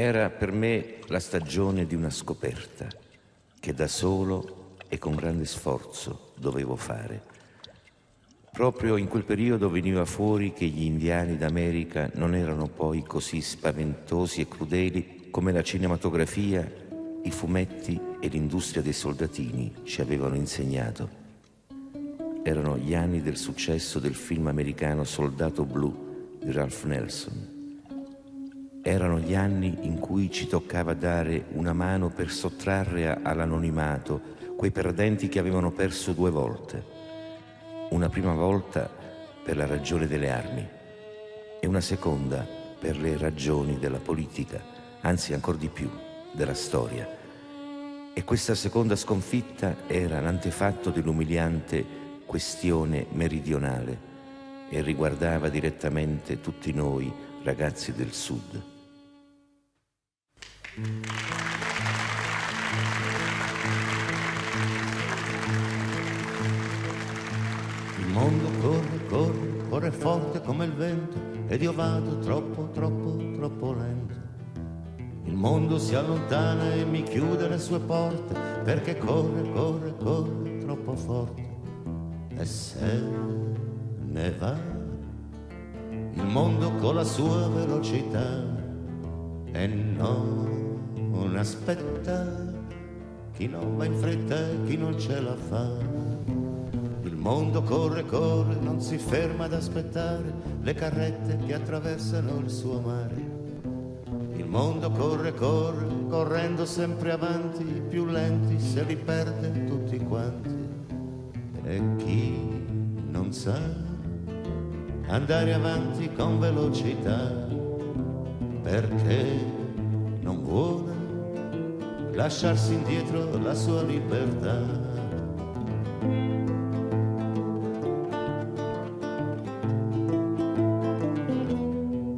Era per me la stagione di una scoperta che da solo e con grande sforzo dovevo fare. Proprio in quel periodo veniva fuori che gli indiani d'America non erano poi così spaventosi e crudeli come la cinematografia, i fumetti e l'industria dei soldatini ci avevano insegnato. Erano gli anni del successo del film americano Soldato Blu di Ralph Nelson. Erano gli anni in cui ci toccava dare una mano per sottrarre all'anonimato quei perdenti che avevano perso 2 volte. Una prima volta per la ragione delle armi e una seconda per le ragioni della politica, anzi ancor di più, della storia. E questa seconda sconfitta era l'antefatto dell'umiliante questione meridionale e riguardava direttamente tutti noi ragazzi del Sud. Il mondo corre, corre, corre forte come il vento ed io vado troppo, troppo, troppo lento. Il mondo si allontana e mi chiude le sue porte perché corre, corre, corre troppo forte. E se ne va il mondo con la sua velocità e non aspetta chi non va in fretta e chi non ce la fa. Il mondo corre, corre, non si ferma ad aspettare le carrette che attraversano il suo mare. Il mondo corre, corre, correndo sempre avanti, i più lenti se li perde tutti quanti. E chi non sa andare avanti con velocità perché non vuole lasciarsi indietro la sua libertà.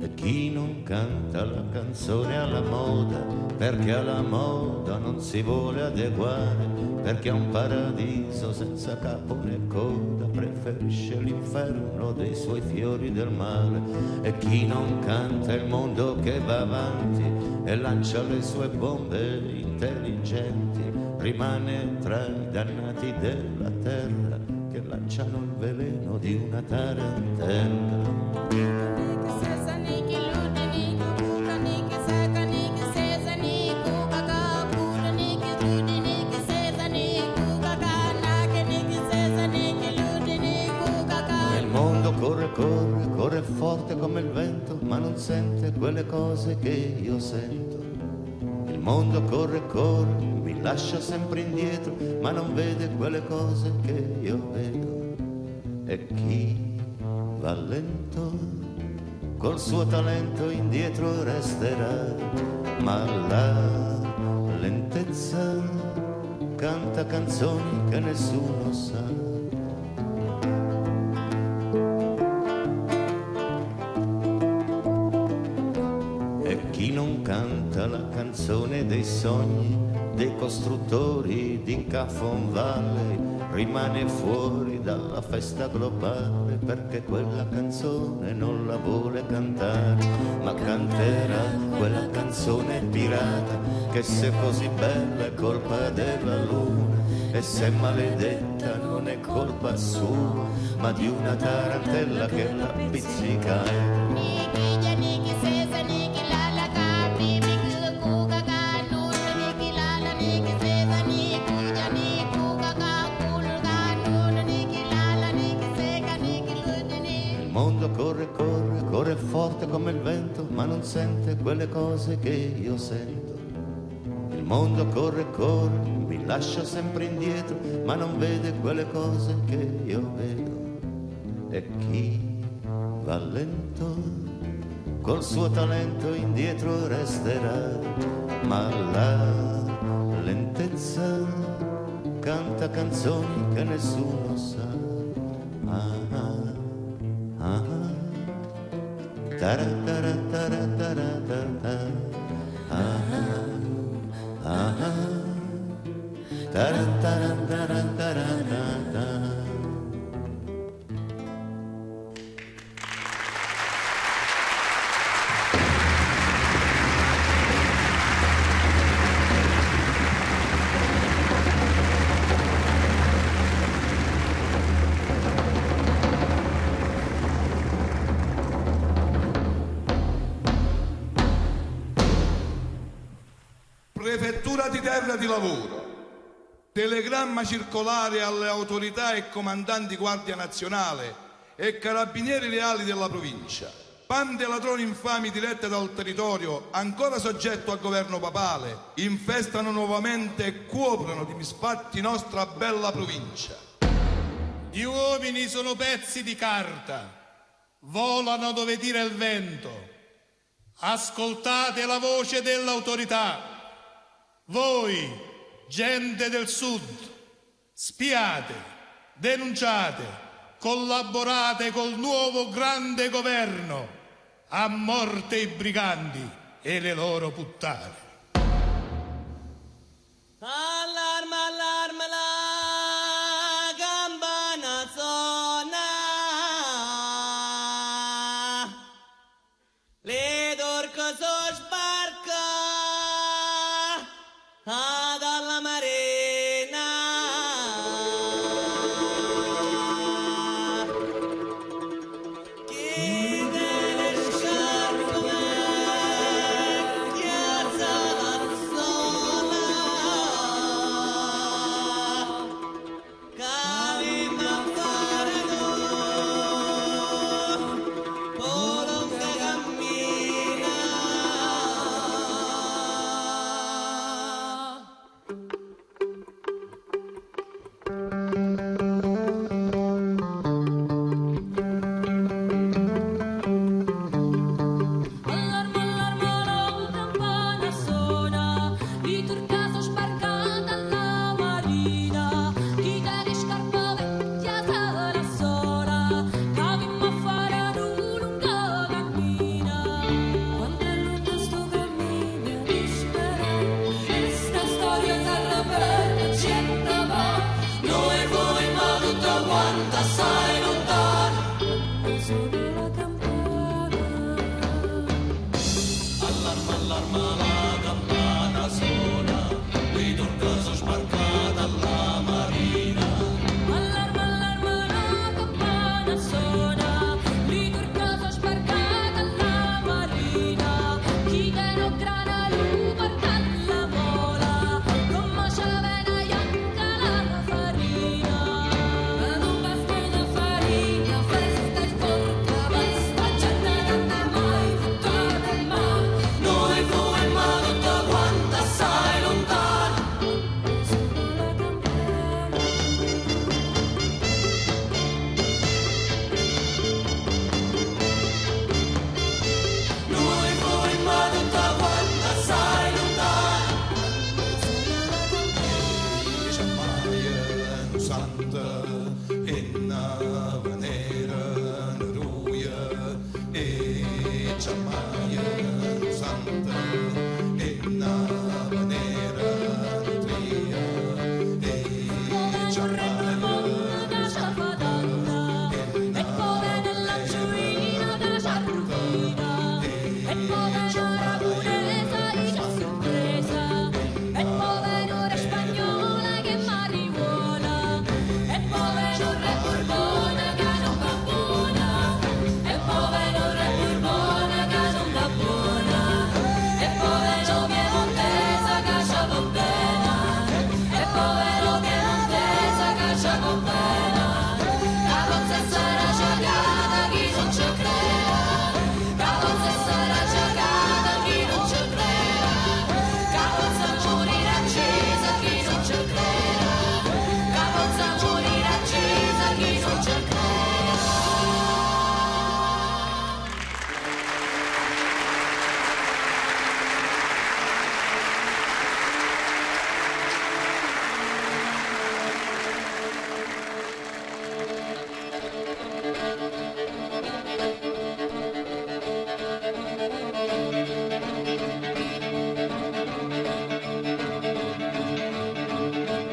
E chi non canta la canzone alla moda perché alla moda non si vuole adeguare, perché è un paradiso senza capo né coda, preferisce l'inferno dei suoi fiori del mare. E chi non canta il mondo che va avanti e lancia le sue bombe intelligenti, rimane tra i dannati della terra che lanciano il veleno di una tarantella. Corre, corre, corre forte come il vento, ma non sente quelle cose che io sento. Il mondo corre, corre, mi lascia sempre indietro, ma non vede quelle cose che io vedo. E chi va lento, col suo talento indietro resterà, ma la lentezza canta canzoni che nessuno sa. Chi non canta la canzone dei sogni dei costruttori di Caffon Valley rimane fuori dalla festa globale perché quella canzone non la vuole cantare, ma canterà quella canzone pirata che se così bella è colpa della luna e se maledetta non è colpa sua ma di una tarantella che la pizzica. Corre, corre, corre forte come il vento, ma non sente quelle cose che io sento. Il mondo corre, corre, mi lascia sempre indietro, ma non vede quelle cose che io vedo. E chi va lento, col suo talento indietro resterà, ma la lentezza canta canzoni che nessuno sa. Ah, ah. Tara tara tara tara tara tara tara tara tara. Prefettura di Terra di Lavoro, telegramma circolare alle autorità e comandanti Guardia Nazionale e Carabinieri Reali della provincia. Bande ladroni infami dirette dal territorio, ancora soggetto al governo papale, infestano nuovamente e coprono di misfatti nostra bella provincia. Gli uomini sono pezzi di carta, volano dove tira il vento. Ascoltate la voce dell'autorità. Voi, gente del Sud, spiate, denunciate, collaborate col nuovo grande governo. A morte i briganti e le loro puttane. Allarme, allarme, la campana suona. Le torco so sbarca dalla marina. Chi deve sciarpe chiazza la sola. Calima fare no, polonga cammina. Allarme, allarme, la campana suona, di turcaso sbarcata alla marina, chi tiene scarpa vecchia sarà sola, cavimmo a fare lunga cammina. Quanto è lungo sto cammino di speranza, sta storia sarà bella, gente va, noi voi ma tutta quanta assai lontana, suona la campana. Allarma, allarma, la campana suona, qui torcaso sbarcata alla marina. Allarme, allarme, la campana suona, lì turcaso sbarcata alla marina, chi tiene grana lu porta la vola, come c'aveva bianca la farina. Ma non basta una farina, festa e porca, basta gente non è mai buttata in mano. Noi voi ma tutta quanta assai lontana. Suona la campana. Noi voi ma tutta quanta assai lontana. Ciammaia, santa, enna, venera, ruia, e ciammaia, santa, enna, venera, tria, e ciammaia, santa, E poi nella giuina da Ciarrufina, e poi aragonesa e già sorpresa, e poi un'ora spagnola che marijuana, e poi un re borbone che non va buona, e poi un re borbone che non va buona, e poi lo piemontesa che ci va bene, e poi lo piemontesa che ci va bene. La cosa sarà giocata chi non ci crede, la cosa sarà giocata chi non ci crede, la cosa morirà accesa chi non ci crede, la cosa morirà accesa chi non ci crede.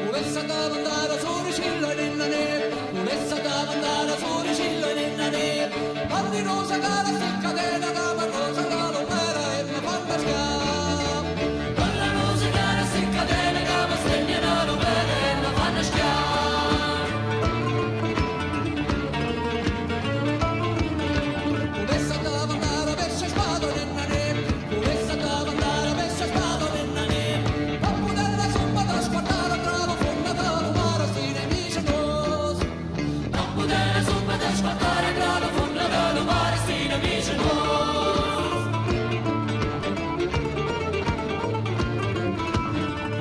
Non è stata mandata su ricillo in nane, non è stata mandata su ricillo in nane. Parli rosa cara si catena, capa rosa cara opera e mi fa pescare. Parla rosa cara si catena, capa stregna non opera e mi fanno schiare. Non è stata mandata pesce spada in nane, non è stata mandata pesce spada in nane. la zuppa da squartare tra la fonda dello mare, sti amici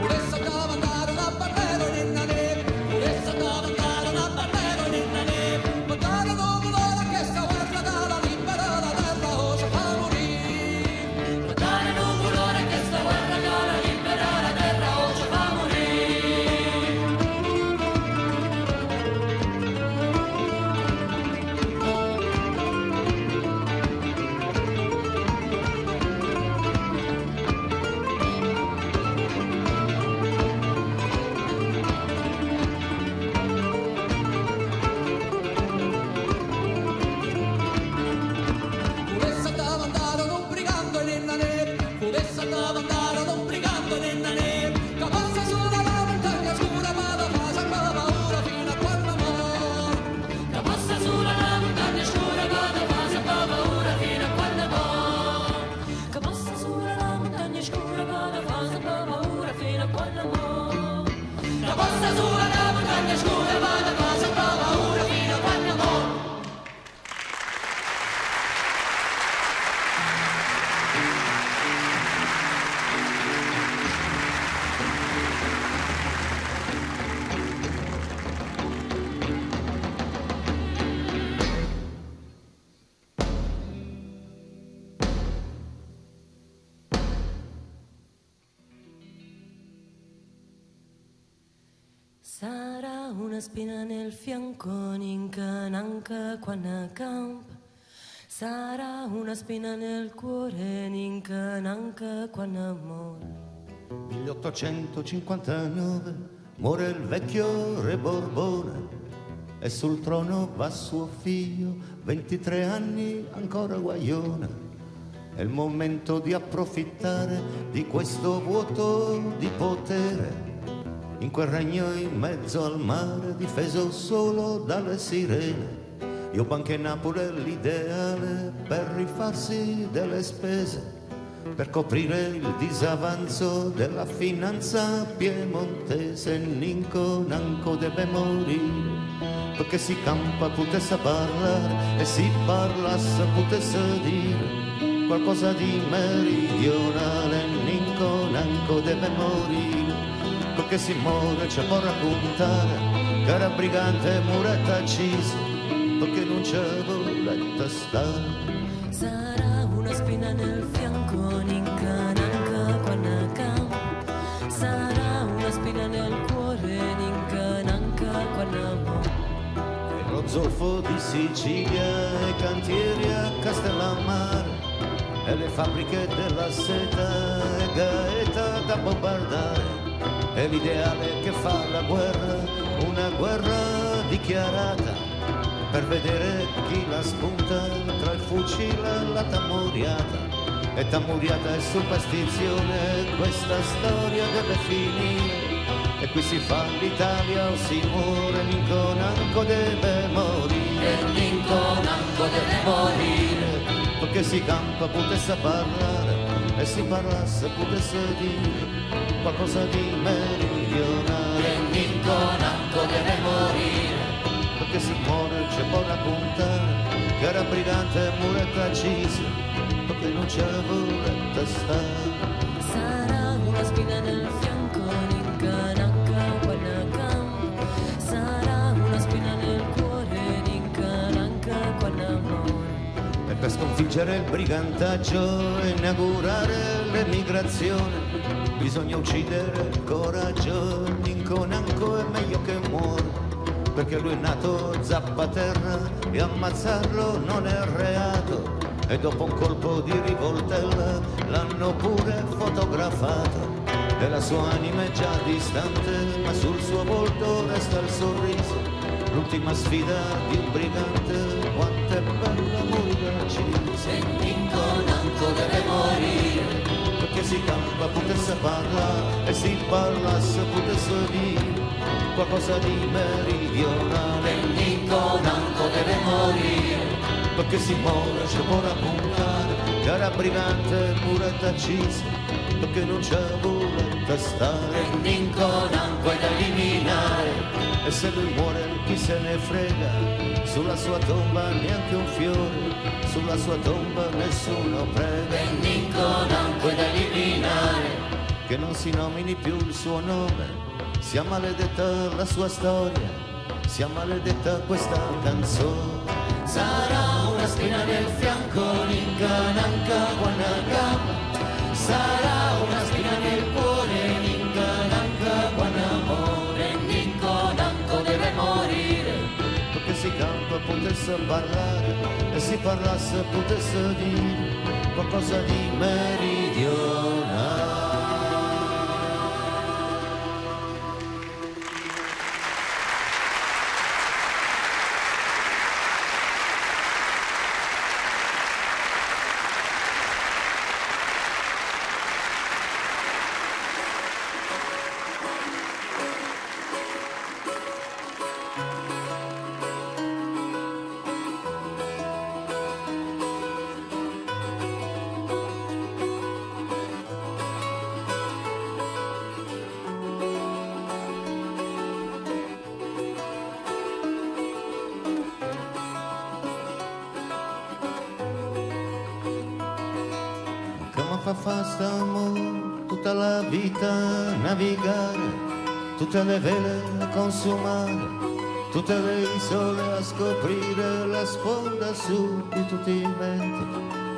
Puressa da mandare una barriera in nane, puressa da mandare una barriera in nane, mandare l'uomo che sta guerra dalla libera la terra o si fa morire. mandare l'ungulore che sta guerra gara libera la terra o ci fa morire. Puressa da mandare un brigando in nane, puressa da mandare un brigando in nane, che passa sulla montagna scura ma la fa sempre paura fino a quando muore. Che passa sulla montagna scura vada fa paura fino a quando muore. Che passa sulla montagna scura vada fa paura fino a quando muore. Che passa sulla montagna scura vada fa paura fino a quando muore. Sarà una spina nel fianco, ninca quando campa. Sarà una spina nel cuore, ninca quando muore. 1859 muore il vecchio re Borbone e sul trono va suo figlio, 23 anni ancora guaglione. È il momento di approfittare di questo vuoto di potere, in quel regno in mezzo al mare, difeso solo dalle sirene. Io Banca Napoli è l'ideale per rifarsi delle spese, per coprire il disavanzo della finanza piemontese. Ninco nanco deve morire, perché si campa potesse parlare e si parlasse potesse dire qualcosa di meridionale. Ninco nanco deve morire, perché si muore c'è può raccontare che era brigante muretta accisa, perché non c'è voletta stare. Sarà una spina nel fianco, ninca quando campa. Sarà una spina nel cuore, ninca quando muore. E lo zolfo di Sicilia, e cantieri a Castellammare, e le fabbriche della seta, e Gaeta da bombardare. È l'ideale che fa la guerra, una guerra dichiarata, per vedere chi la spunta tra il fucile e la tamuriata. E tamuriata è superstizione, questa storia deve finire, e qui si fa l'Italia o si muore. Ninco nanco deve morire, Ninco nanco deve morire, perché si campa potesse parlare e si parlasse potesse dire qualcosa di meridionale. Ninco nanco deve morire, Perché si muore c'è può raccontare che era brigante muretta accisa, perché non c'è voletta stare. sarà una spina nel fianco, ninca quando campa. Sarà una spina nel cuore, ninca quando muore. E per sconfiggere il brigantaggio e inaugurare l'emigrazione bisogna uccidere il coraggio. Ninco nanco è meglio che muore, perché lui è nato zappaterra e ammazzarlo non è reato. E dopo un colpo di rivoltella l'hanno pure fotografato, e la sua anima è già distante, ma sul suo volto resta il sorriso. L'ultima sfida di un brigante, quanto è bella morire accesa. E Ninco nanco deve morire, Perché si campa potesse parlare e si parlasse potesse dire qualcosa di meridionale. Ninco nanco deve morire, Perché si muore c'è può raccontare che era brigante muretta accisa, perché non c'è voletta stare. Ninconanco è da eliminare. E se lui muore chi se ne frega, sulla sua tomba neanche un fiore, sulla sua tomba nessuno prega. Ninconanco è da eliminare. Che non si nomini più il suo nome, sia maledetta la sua storia, sia maledetta questa canzone. Sarà una spina nel fianco, Nincananca Guanacama. Sarà una spina nel cuore, Nincananca Guanamore. Ninconanco deve morire. Perché si campa potesse parlare e si parlasse potesse dire qualcosa di meridionale. Fa stiamo tutta la vita a navigare, tutte le vele a consumare, tutte le isole a scoprire, la sponda su di tutti i venti,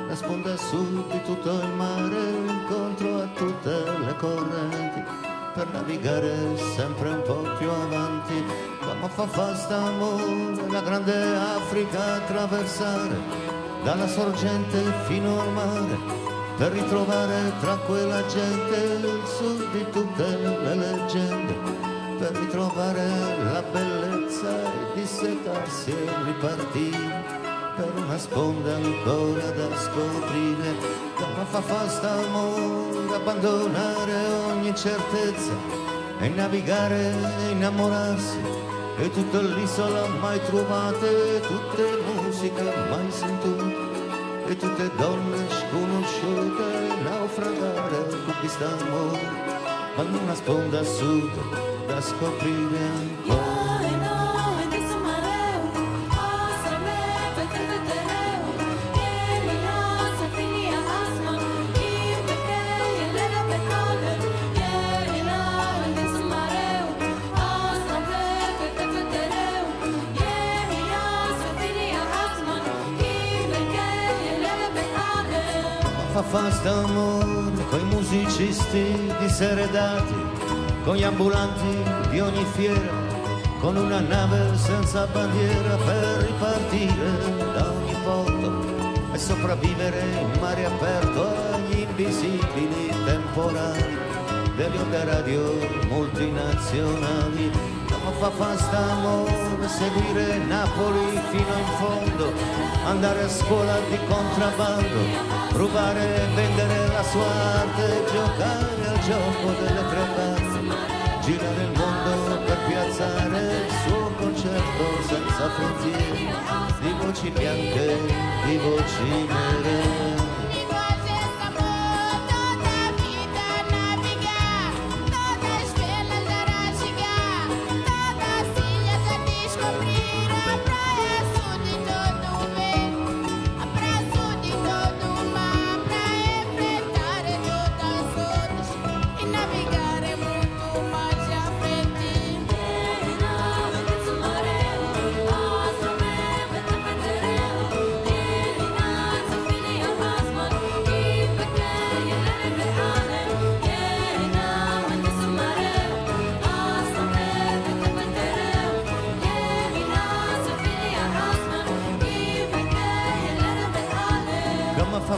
la sponda su di tutto il mare, incontro a tutte le correnti, per navigare sempre un po' più avanti. Come fa st'amore la grande Africa attraversare, dalla sorgente fino al mare, per ritrovare tra quella gente il sud di tutte le leggende, per ritrovare la bellezza e dissetarsi e ripartire, per una sponda ancora da scoprire. Come fa st'amore abbandonare ogni certezza e navigare e innamorarsi, e tutta l'isola mai trovate, tutte musiche mai sentute, e tutte donne sconosciute naufragare con questo amore, con una sponda a sud da scoprire ancora. Fa st'amore coi musicisti diseredati, con gli ambulanti di ogni fiera, con una nave senza bandiera per ripartire da ogni porto e sopravvivere in mare aperto agli invisibili temporali delle onde radio multinazionali. Come fa st'amore seguire Napoli fino in fondo, andare a scuola di contrabbando, rubare e vendere la sua arte, giocare al gioco delle tre carte, girare il mondo per piazzare il suo concerto senza frontiere, di voci bianche, di voci nere.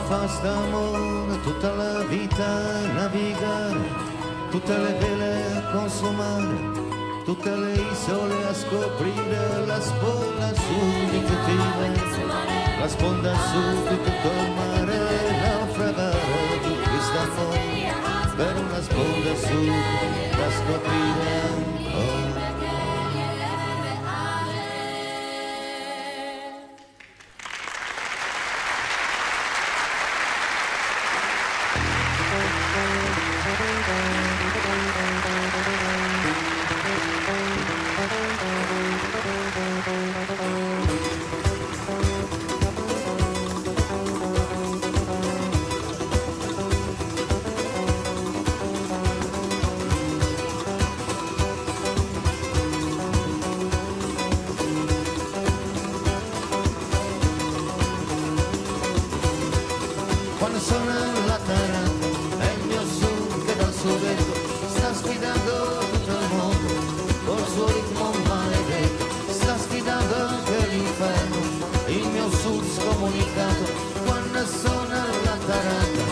Fa st'amore tutta la vita a navigare, tutte le vele a consumare, tutte le isole a scoprire, la sponda su di tutti i venti, la sponda su di tutto il mare, naufragare di quest'amore, per una sponda su da scoprire ancora. quando suona la taranta è il mio sud che dal suo vento sta sfidando tutto il mondo col suo ritmo maledetto, sta sfidando anche l'inferno, il mio sud scomunicato quando suona la taranta,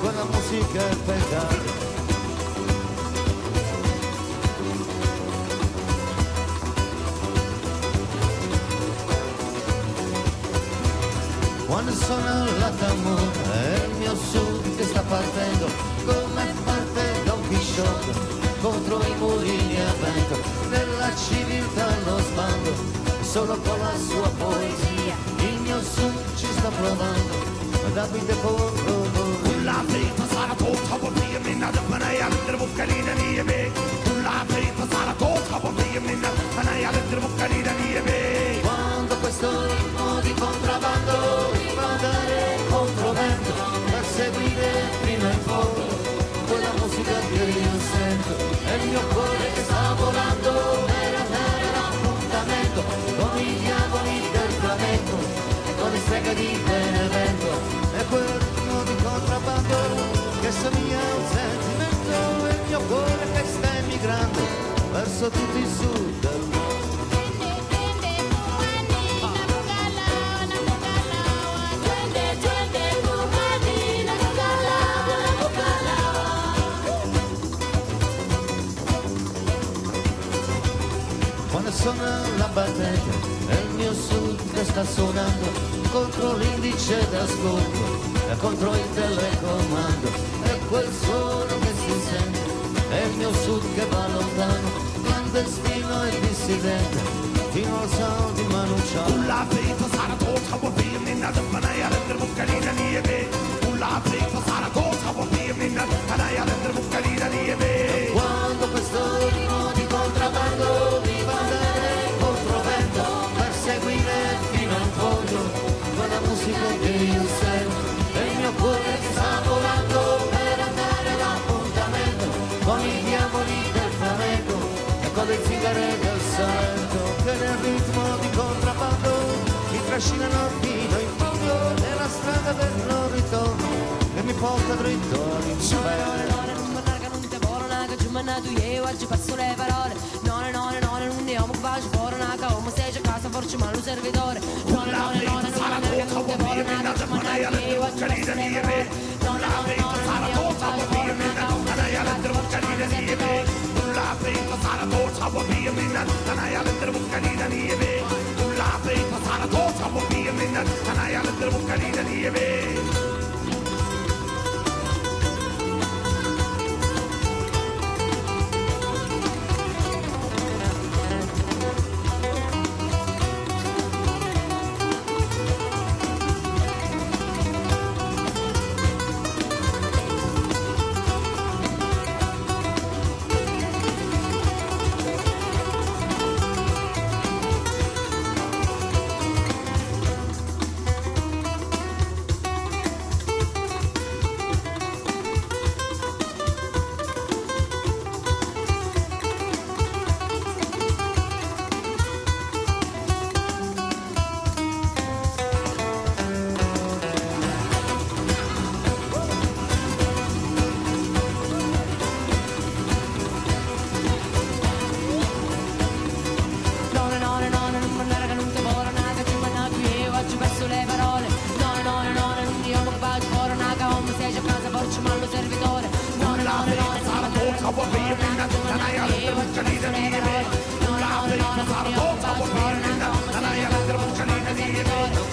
quella musica è peccato. Quando suona la tambura è il mio sud che sta partendo come parte Don Chisciotte contro i mulini a vento della civiltà allo sbando, solo con la sua poesia il mio sud ci sta provando, Davide contro voi. La vita sarà tutta per me, minna da panaya dentro bucalina di me. La vita sarà tutta per me, minna panaya dentro bucalina di me. Quando questo ritmo di contrabbando va a dare controvento per seguire fino in fondo quella musica che io sento, è il mio cuore che sta volando per andare all'appuntamento con i diavoli del flamenco e con le streghe di Benevento, è quel ritmo di contrabbando che somiglia a un sentimento, è il mio cuore che sta emigrando verso tutti i sud del mondo. Suona la battaglia, è il mio sud che sta suonando contro l'indice d'ascolto e contro il telecomando, è quel suono che si sente, è il mio sud che va lontano, clandestino e dissidente, fino al sound di Manu Chao. La vita sarà tutta per me, minna da panaya dentro bucalina di me. La vita sarà tutta per me, minna da panaya dentro bucalina di me. Quando questo ritmo di contrabbando mi va a dare controvento per seguire fino in fondo quella musica che io sento, e il mio cuore che sta volando per andare all'appuntamento con i diavoli del flamenco e con le zingare del Salento che nel ritmo di contrabbando mi trascinano fino in fondo nella strada del non ritorno che mi porta dritto all'inferno. Tu io oggi passo le parole, non andiamo qua fuori una come sei a casa forse ma lo servitore, non sarà tutta per me, minna da panaya dentro bucalina di me. La vita sarà tutta per me, minna da panaya dentro bucalina di me. La vita sarà tutta per me, minna da panaya dentro bucalina di me. La vita sarà tutta per me, minna da panaya dentro bucalina di me.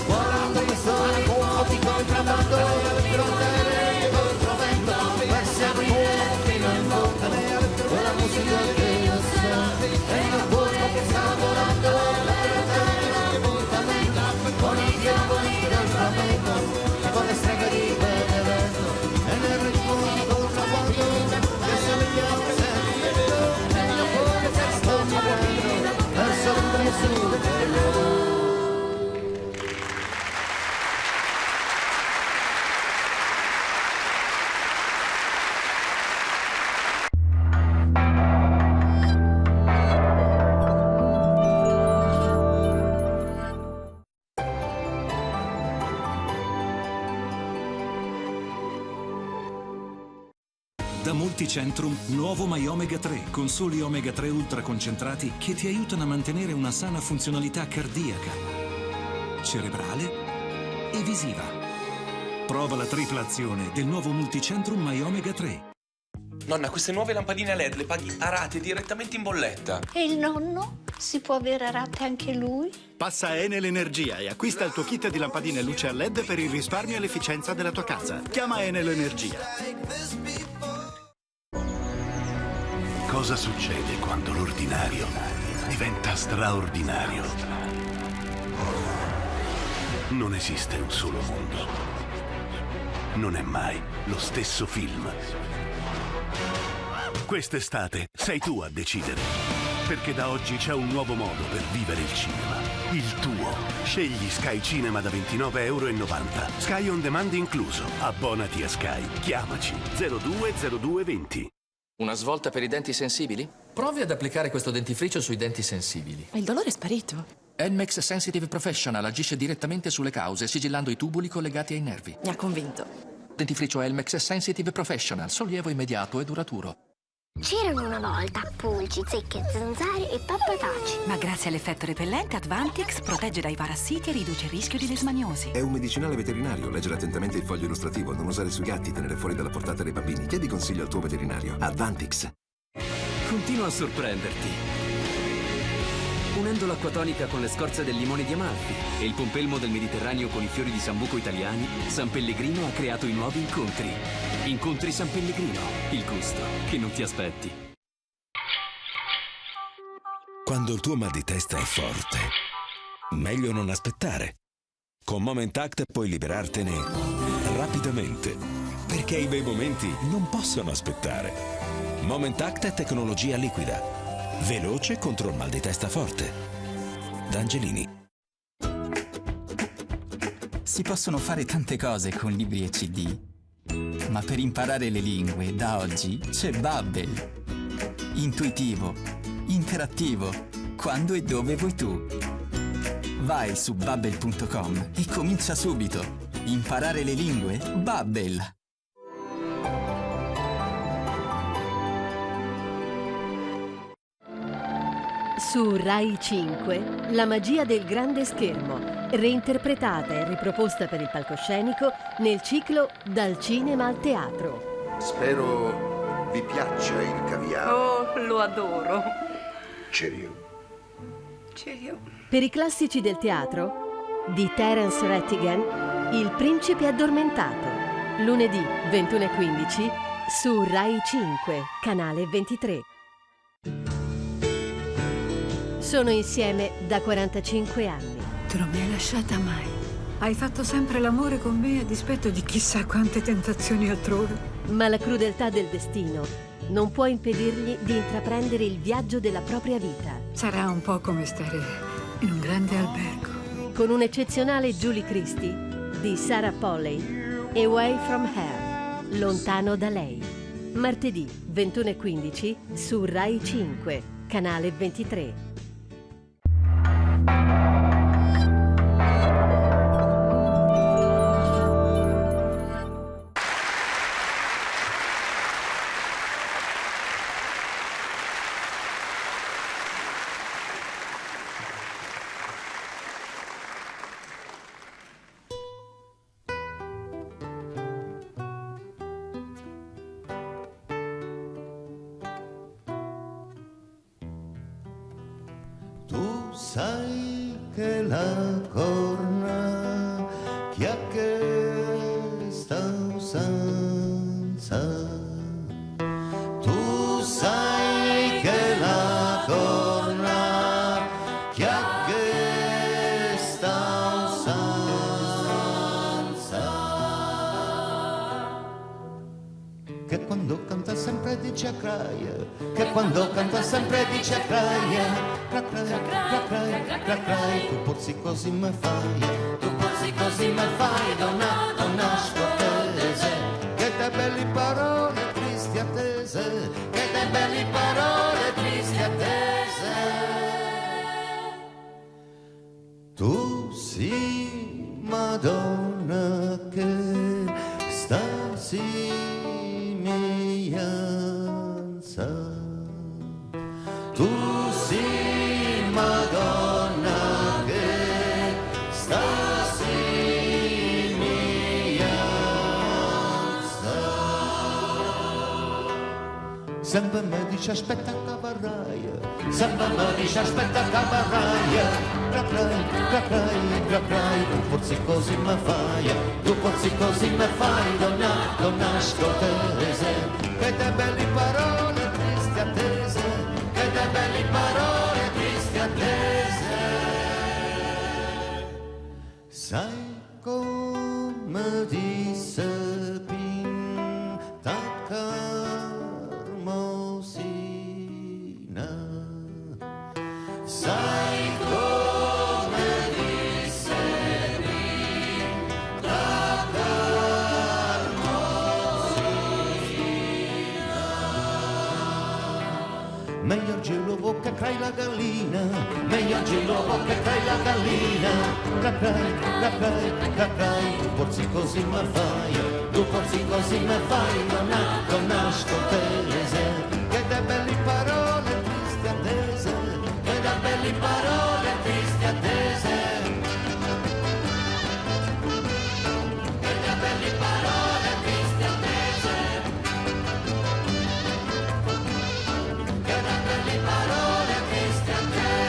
Quando questo ritmo di contrabbando mi rondere controvento per seguire fino in fondo quella musica che io sento, è il mio cuore che sta volando per andare all'appuntamento con i diavoli del flamenco e con le streghe di Benevento, e nel ritmo di contrabbando che somiglia a un sentimento, è il mio cuore che sta girando verso il sud. Da Multicentrum, nuovo My Omega 3, con soli omega 3 ultra concentrati che ti aiutano a mantenere una sana funzionalità cardiaca, cerebrale e visiva. Prova la tripla azione del nuovo Multicentrum My Omega 3. Nonna, queste nuove lampadine LED le paghi a rate direttamente in bolletta. E il nonno? Si può avere a rate anche lui? Passa a Enel Energia e acquista il tuo kit di lampadine luce a LED per il risparmio e l'efficienza della tua casa. Chiama Enel Energia. Cosa succede quando l'ordinario diventa straordinario? Non esiste un solo mondo. Non è mai lo stesso film. Quest'estate sei tu a decidere, perché da oggi c'è un nuovo modo per vivere il cinema. Il tuo. Scegli Sky Cinema da €29,90. Sky On Demand incluso. Abbonati a Sky. Chiamaci 020220. Una svolta per i denti sensibili? Provi ad applicare questo dentifricio sui denti sensibili. Il dolore è sparito. Elmex Sensitive Professional agisce direttamente sulle cause, sigillando i tubuli collegati ai nervi. Mi ha convinto. Dentifricio Elmex Sensitive Professional, sollievo immediato e duraturo. C'erano una volta pulci, zecche, zanzare e pappataci. Ma grazie all'effetto repellente Advantix protegge dai parassiti e riduce il rischio di lesmaniosi. È un medicinale veterinario. Leggere attentamente il foglio illustrativo. Non usare sui gatti, tenere fuori dalla portata dei bambini. Chiedi consiglio al tuo veterinario. Advantix. Continua a sorprenderti. Unendo l'acquatonica con le scorze del limone di Amalfi e il pompelmo del Mediterraneo con i fiori di sambuco italiani, San Pellegrino ha creato i nuovi incontri. Incontri San Pellegrino, il gusto che non ti aspetti. Quando il tuo mal di testa è forte, meglio non aspettare. Con Moment Act puoi liberartene rapidamente, perché i bei momenti non possono aspettare. Moment Act è tecnologia liquida, veloce contro il mal di testa forte. D'Angelini. Si possono fare tante cose con libri e CD, ma per imparare le lingue da oggi c'è Babbel. Intuitivo, interattivo, quando e dove vuoi tu. Vai su babbel.com e comincia subito. Imparare le lingue? Babbel. Su Rai 5, la magia del grande schermo, reinterpretata e riproposta per il palcoscenico nel ciclo Dal cinema al teatro. Spero vi piaccia il caviale. Oh, lo adoro. Cerio. Per i classici del teatro, di Terence Rattigan, Il principe addormentato, lunedì 21:15 su Rai 5, canale 23. Sono insieme da 45 anni. Tu non mi hai lasciata mai. Hai fatto sempre l'amore con me a dispetto di chissà quante tentazioni altrove. Ma la crudeltà del destino non può impedirgli di intraprendere il viaggio della propria vita. Sarà un po' come stare in un grande albergo. Con un'eccezionale Julie Christie di Sarah Polley e Away from Her, lontano da lei. Martedì 21:15 su Rai 5, canale 23. Sai che la corna chi ha che sta usanza. Tu sai che la corna chi ha che sta usanza. Che quando canta sempre dice craia, che quando canta sempre dice craia. Tu porsi così me fai, tu porsi così me fai, donna, donna scottese. Che te belli parole tristi attese, che te belli parole tristi attese. Tu sì, Madonna, che stasi mia. sempre mi dice aspetta che varrai, sempre mi dice aspetta che varrai. Caprai, tu forse così mi fai, tu forse così mi fai, donna scortese, che te belle parole tristi attese, che te belle parole tristi attese. Sai come disse Pinta Carmosina, sai come disse Pinta Carmosina, meglio il giro che crai la gallina, meglio il giro che crai la gallina. Cacai, tu forse così mi fai, tu forse così mi fai, donna scortese, che da belle parole tristi attese, che da belle parole tristi attese, che da belle parole tristi attese, che da belle parole tristi attese.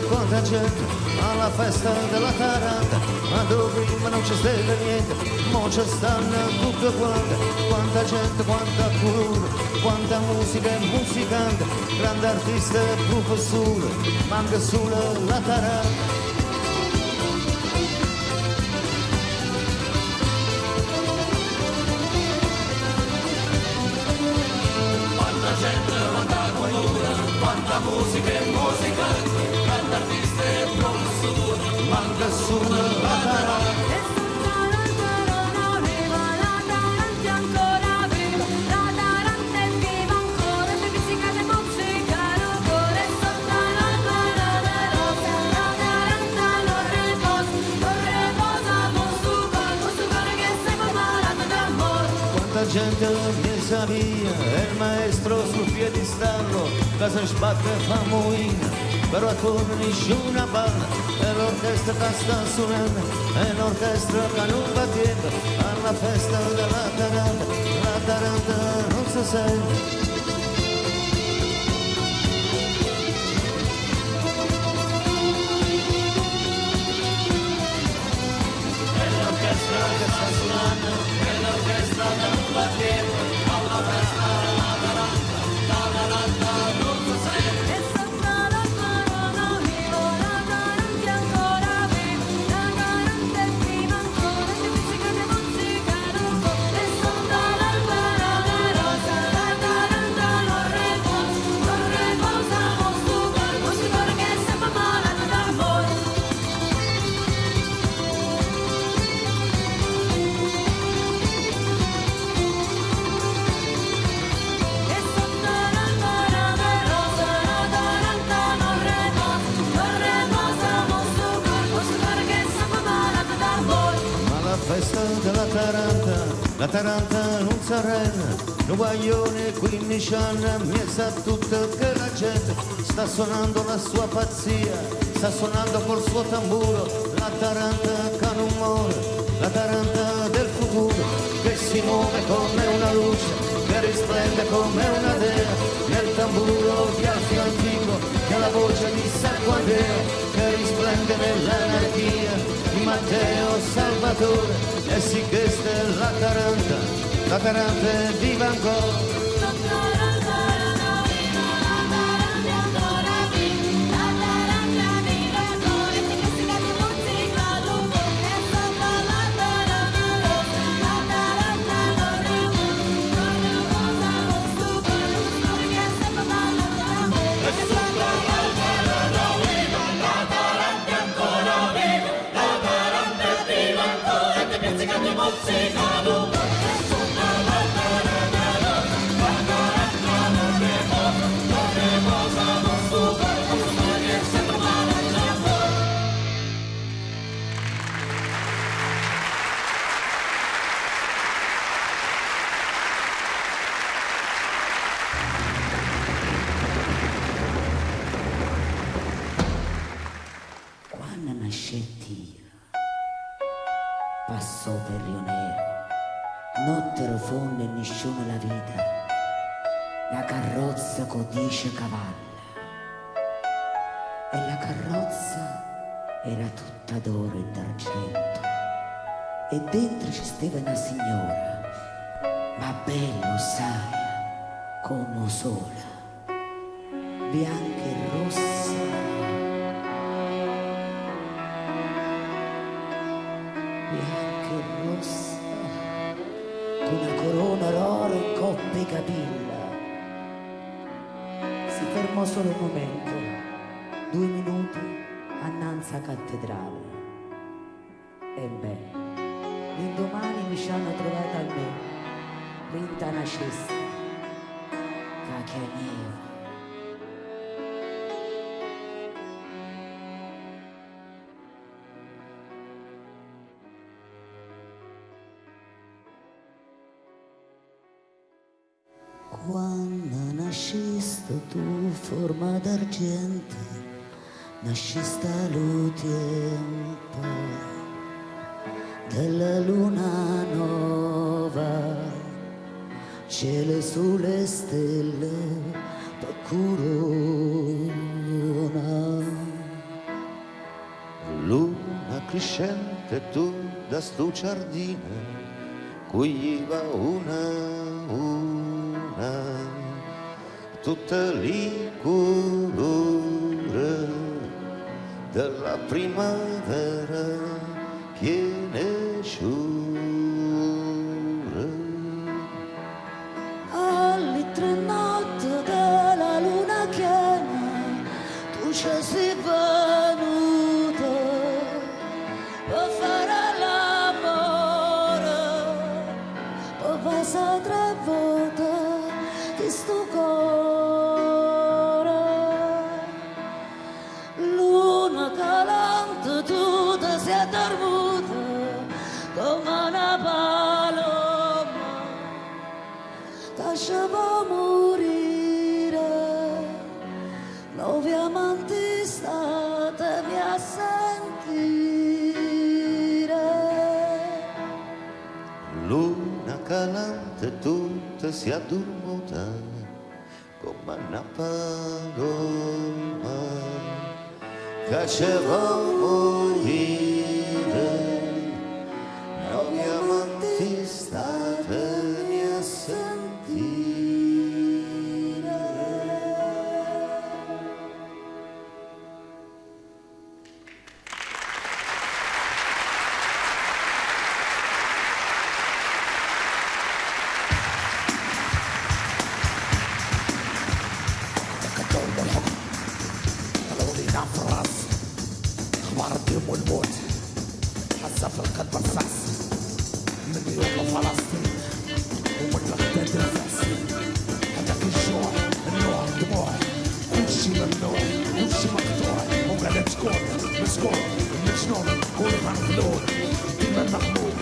Quanta gente alla festa della Taranta, ma dove prima non c'è stava niente, mo c'è stanno tutte quante. Quanta gente, quanta colore, quanta musica e musicante, grande artista e professore, manca solo la Taranta. Quanta gente, quanta colore, quanta musica e musicante, grande artista e professore, manca solo la Taranta. Gente ne sabia, il maestro sul piedistallo, casa sbatte fa moina, però attorno nessuna balla, e l'orchestra che sta suonando, e l'orchestra che non va dietro, alla festa della Taranta, la Taranta non si sente. E l'orchestra che sta suonando, e l'orchestra che non va dietro, alla festa della Taranta, la Taranta non si sente. la Taranta non s'arrende, un guaglione 15 anni, mi sa tutto che la gente sta suonando la sua pazzia, sta suonando col suo tamburo, la Taranta che non muore, la Taranta del futuro, che si muove come una luce, che risplende come una dea, nel tamburo di Alfio Antico, che ha la voce di Sacquadeo, che risplende nell'anarchia di Matteo Salvatore, e sì questa è la Taranta è viva ancora. Passò per Rio Nero, notte profonda e nessuno la vita, la carrozza codice cavalla, e la carrozza era tutta d'oro e d'argento, e dentro ci stava una signora, ma bello sai, come sola, bianca e rossa, bianca e rossa, con una corona d'oro in coppe e capilla. Si fermò solo un momento, 2 minuti, annanzi alla cattedrale. E beh, l'indomani mi ci hanno trovata a me, rinta una cesta, che chiameva. Quando nasciste tu, forma d'argento, nasciste lo tempo della luna nuova, cielo sulle stelle, per corona. Luna crescente tu da sto giardino, coglieva una tutte le colore della primavera piene sciure. Alle 3 notti della luna piena tu ci sei venuto per fare l'amore, per passare 3 volte di sto cuore. Luna calante tu ti sei addormuta come una paloma, lasciamo morire, 9 amanti statemi a sentire. Luna calante tutta si addormuta come una paloma, faceva morire, 9 amanti statemi a sentire. اخبار الدم والموت حاسه في القلب رصاص من يوم فلسطين ومن بغداد الفاس هذاك الجوع النوع الدموع كل شي ممنوع كل شي مقطوع وقاعد تكون مسكون مجنون كل غنفلون ديما مغموم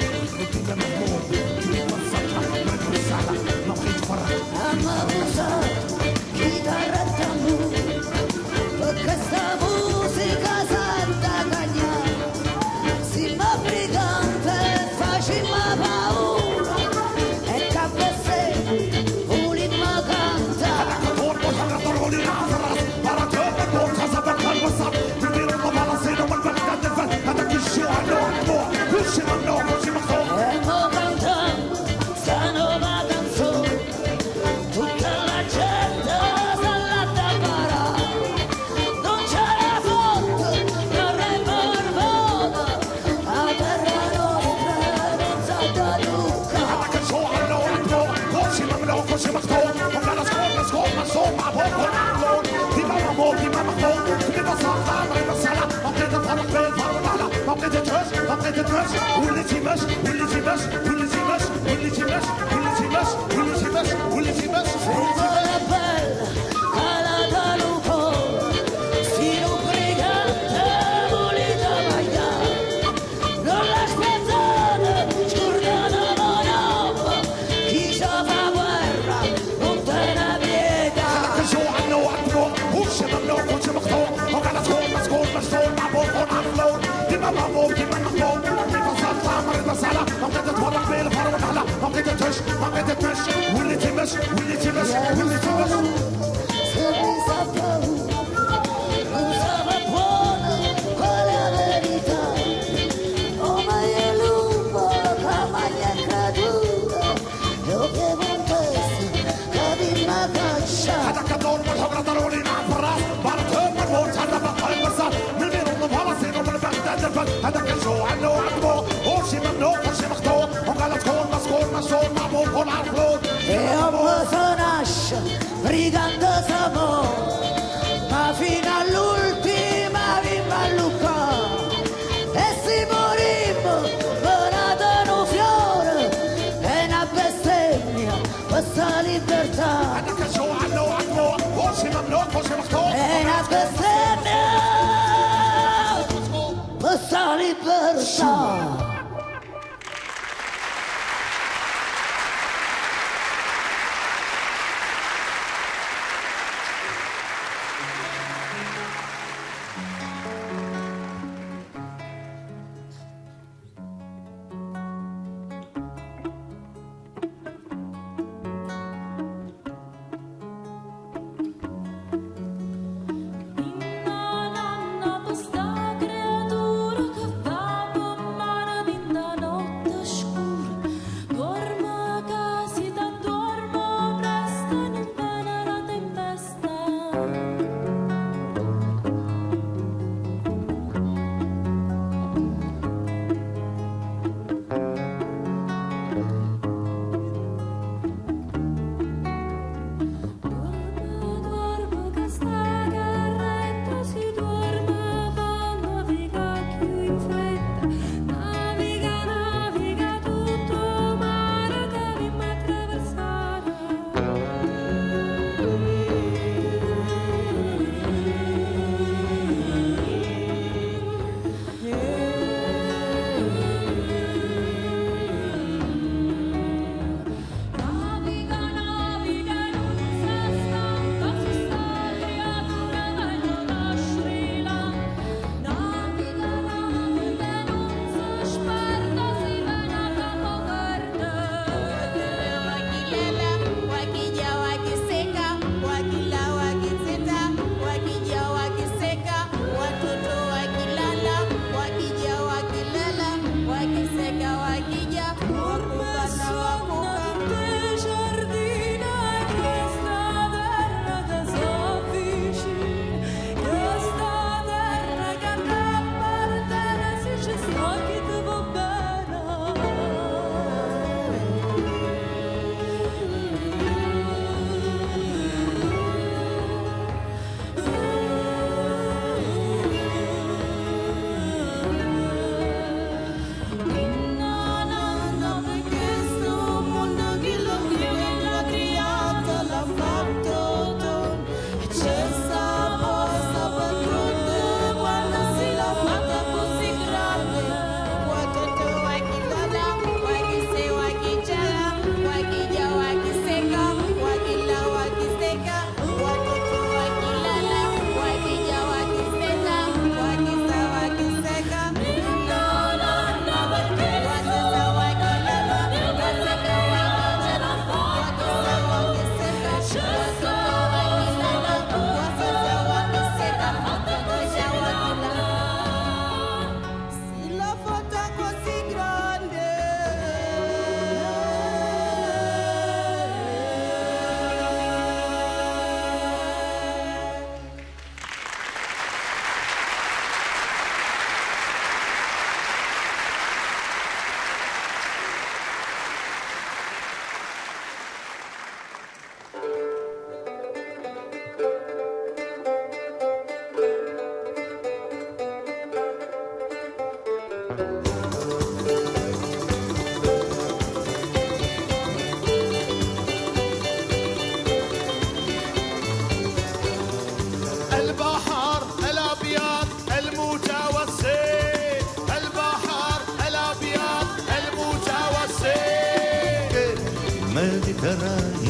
Brigando s'amore, ma fino all'ultima vi mallucò. E si morimmo, donato un fiore, e una bestemmia, questa libertà. E una bestemmia, questa libertà. Sta creatura che va per mano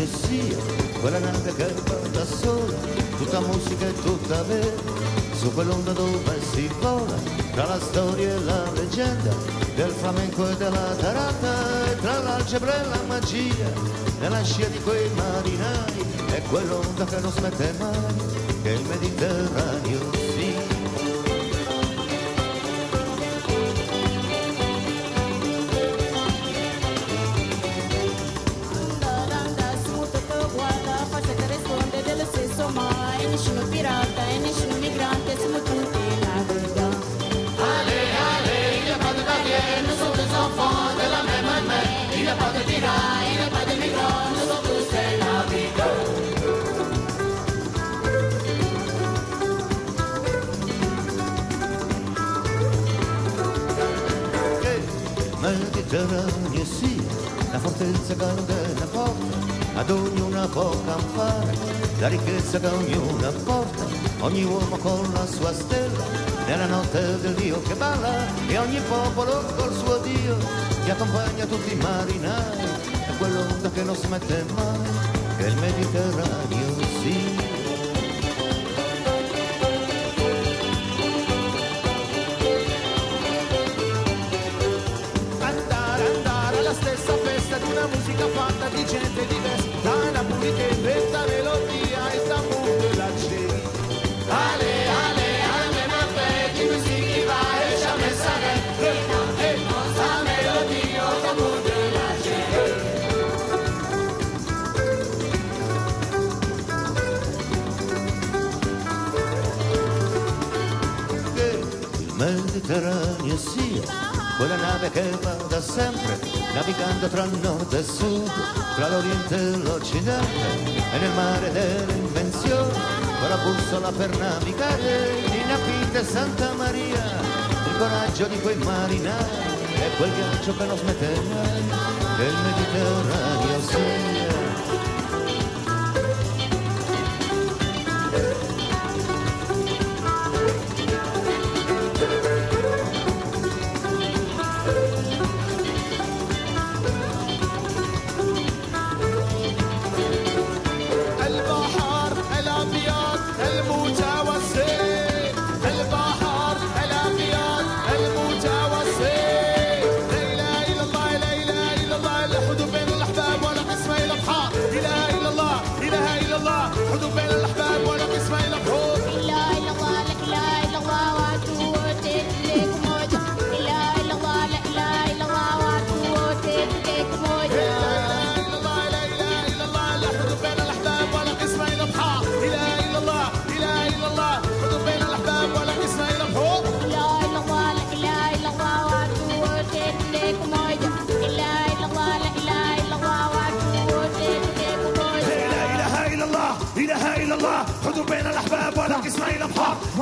sia quella nave che va da sola, tutta musica e tutta vera, su quell'onda dove si vola, tra la storia e la leggenda, del flamenco e della tarata, e tra l'algebra e la magia, nella scia di quei marinai, è quell'onda che non smette mai, che il Mediterraneo sia. Nessuno pirata e nessuno migrante, siamo tutti la verità. Allez, allez, il n'y a pas de barrière, nous sommes des enfants de la même mère. Il n'y a pas de pirates, il n'y a pas de migrants, nous sommes tous des navigants. Mediterraneo sia la fortezza che ordena porta, ad ognuna può campare la ricchezza che ognuna porta, ogni uomo con la sua stella, nella notte del Dio che balla, e ogni popolo col suo Dio, che accompagna tutti i marinai, è quell'onda che non smette mai, che il Mediterraneo sia. Una musica fatta di gente diversa, da Napoli che inventa melodia e tambour de la chérie. Allez, allez, allez ma fête, die musique qui va et jamais s'arrête. Et dans sa mélodie au tambour de la chérie. Che il Mediterraneo sia quella nave che va da sempre, navigando tra nord e sud, tra l'Oriente e l'Occidente, e nel mare delle invenzioni, con la bussola per navigare, di Napita e Santa Maria, il coraggio di quei marinai, e quel viaggio che non smette mai, che il Mediterraneo sia.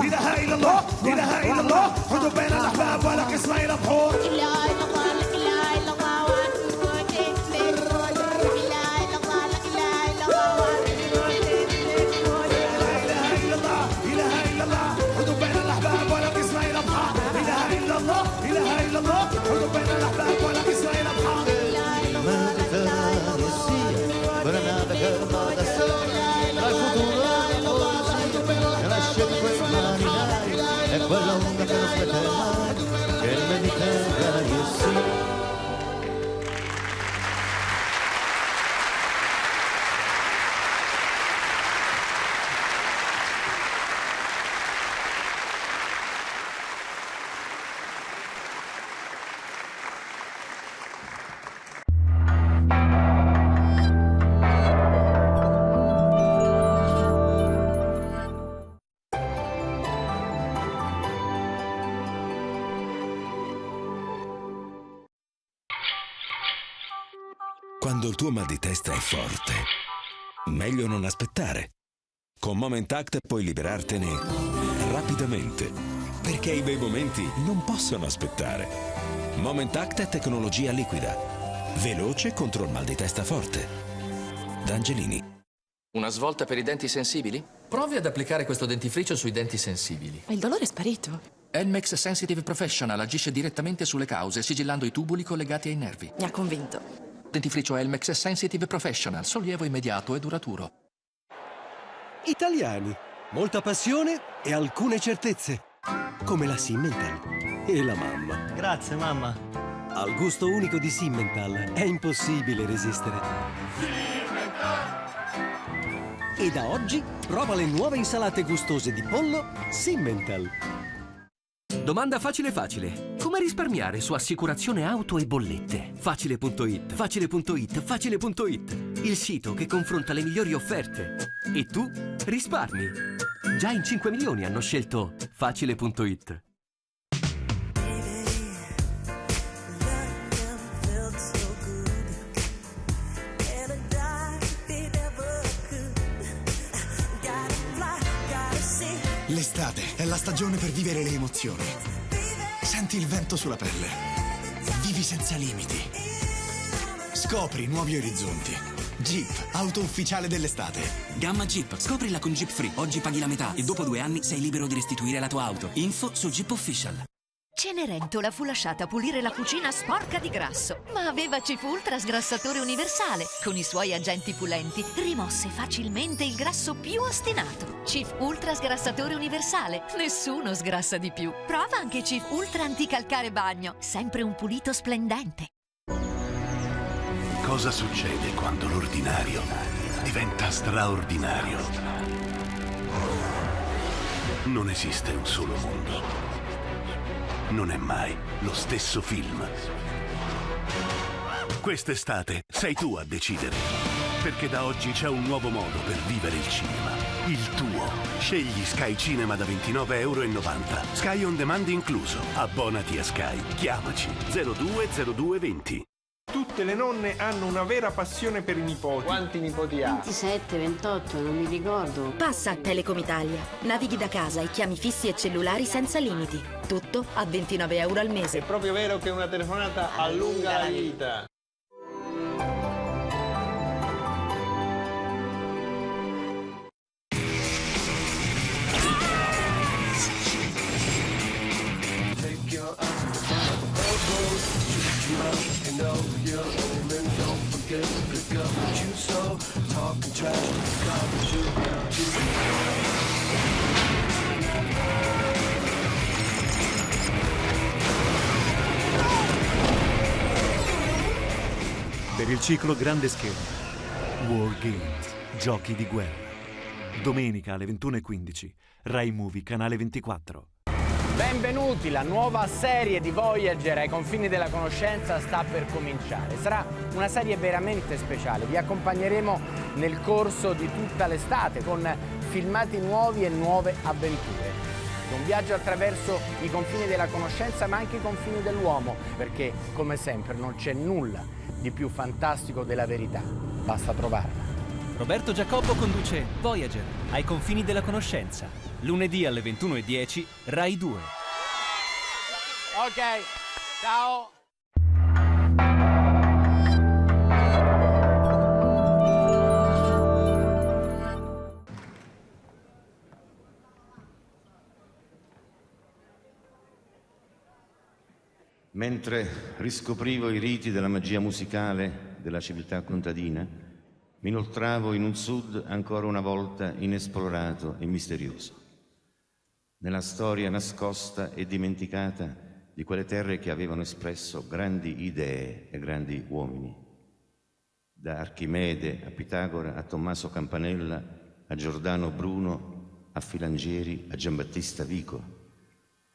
إله إلا الله إله إلا الله حدوا بين الأحباب ولا قسمة إلى بحور إلا إلا الله لا إله إلا الله وأنتم إله إلا الله لا إله إلا الله إله إلا الله إله إلا الله حدوا بين الأحباب ولا قسمة إلى بحور إله إلا الله إله إلا الله حدوا بين الأحباب ولا قسمة إلى بحور Mediterraneo sia quella nave che va da sola, dal futuro nella scia di quei marinai, è quella onda che non smette mai, che il Mediterraneo sia. Quando il tuo mal di testa è forte, meglio non aspettare. Con Moment Act puoi liberartene rapidamente, perché i bei momenti non possono aspettare. Moment Act è tecnologia liquida, veloce contro il mal di testa forte. D'Angelini. Una svolta per i denti sensibili? Provi ad applicare questo dentifricio sui denti sensibili. Ma il dolore è sparito. Elmex Sensitive Professional agisce direttamente sulle cause, sigillando i tubuli collegati ai nervi. Mi ha convinto. Dentifricio Elmex Sensitive Professional, sollievo immediato e duraturo. Italiani, molta passione e alcune certezze, come la Simmental e la mamma. Grazie, mamma. Al gusto unico di Simmental è impossibile resistere. E da oggi prova le nuove insalate gustose di pollo Simmental. Domanda facile facile. Come risparmiare su assicurazione auto e bollette? Facile.it, facile.it, facile.it. Il sito che confronta le migliori offerte. E tu risparmi. Già in 5 milioni hanno scelto facile.it. L'estate è la stagione per vivere le emozioni. Senti il vento sulla pelle. Vivi senza limiti. Scopri nuovi orizzonti. Jeep, auto ufficiale dell'estate. Gamma Jeep, scoprila con Jeep Free. Oggi paghi la metà e dopo 2 anni sei libero di restituire la tua auto. Info su Jeep Official. Cenerentola fu lasciata a pulire la cucina sporca di grasso, ma aveva Cif Ultra sgrassatore universale. Con i suoi agenti pulenti rimosse facilmente il grasso più ostinato. Cif Ultra sgrassatore universale, nessuno sgrassa di più. Prova anche Cif Ultra anticalcare bagno, sempre un pulito splendente. Cosa succede quando l'ordinario diventa straordinario? Non esiste un solo mondo. Non è mai lo stesso film. Quest'estate sei tu a decidere, perché da oggi c'è un nuovo modo per vivere il cinema. Il tuo. Scegli Sky Cinema da €29,90. Sky On Demand incluso. Abbonati a Sky. Chiamaci 020220. Tutte le nonne hanno una vera passione per i nipoti. Quanti nipoti ha? 27, 28, non mi ricordo. Passa a Telecom Italia. Navighi da casa e chiami fissi e cellulari senza limiti. Tutto a €29 al mese. È proprio vero che una telefonata allunga la vita. Per il ciclo Grande Schermo, War Games, giochi di guerra. Domenica alle 21:15, Rai Movie, canale 24. Benvenuti, la nuova serie di Voyager ai confini della conoscenza sta per cominciare. Sarà una serie veramente speciale, vi accompagneremo nel corso di tutta l'estate con filmati nuovi e nuove avventure. Un viaggio attraverso i confini della conoscenza ma anche i confini dell'uomo, perché come sempre non c'è nulla di più fantastico della verità, basta trovarla. Roberto Giacobbo conduce Voyager ai confini della conoscenza, lunedì alle 21:10, Rai 2. Ok, ciao! Mentre riscoprivo i riti della magia musicale della civiltà contadina, mi inoltravo in un sud ancora una volta inesplorato e misterioso, nella storia nascosta e dimenticata di quelle terre che avevano espresso grandi idee e grandi uomini, da Archimede a Pitagora, a Tommaso Campanella, a Giordano Bruno, a Filangieri, a Giambattista Vico,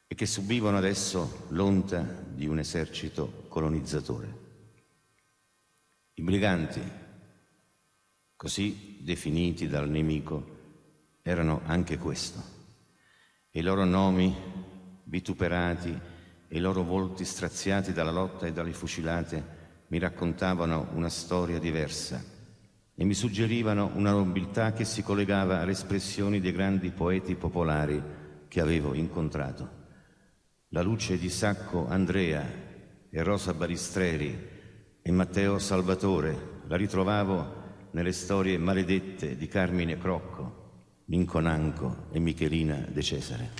e che subivano adesso l'onta di un esercito colonizzatore. I briganti, così definiti dal nemico, erano anche questo, e i loro nomi vituperati e i loro volti straziati dalla lotta e dalle fucilate mi raccontavano una storia diversa e mi suggerivano una nobiltà che si collegava alle espressioni dei grandi poeti popolari che avevo incontrato. La luce di Sacco Andrea e Rosa Balistreri e Matteo Salvatore la ritrovavo nelle storie maledette di Carmine Crocco, Ninco Nanco e Michelina De Cesare.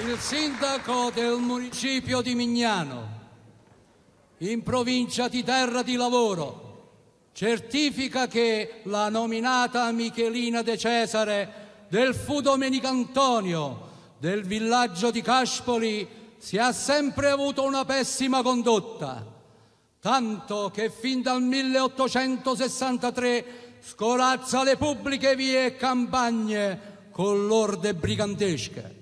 Il sindaco del municipio di Mignano, in provincia di Terra di Lavoro, certifica che la nominata Michelina De Cesare del Fu Domenicantonio del villaggio di Caspoli si ha sempre avuto una pessima condotta, tanto che fin dal 1863 scorazza le pubbliche vie e campagne con l'orde brigantesche.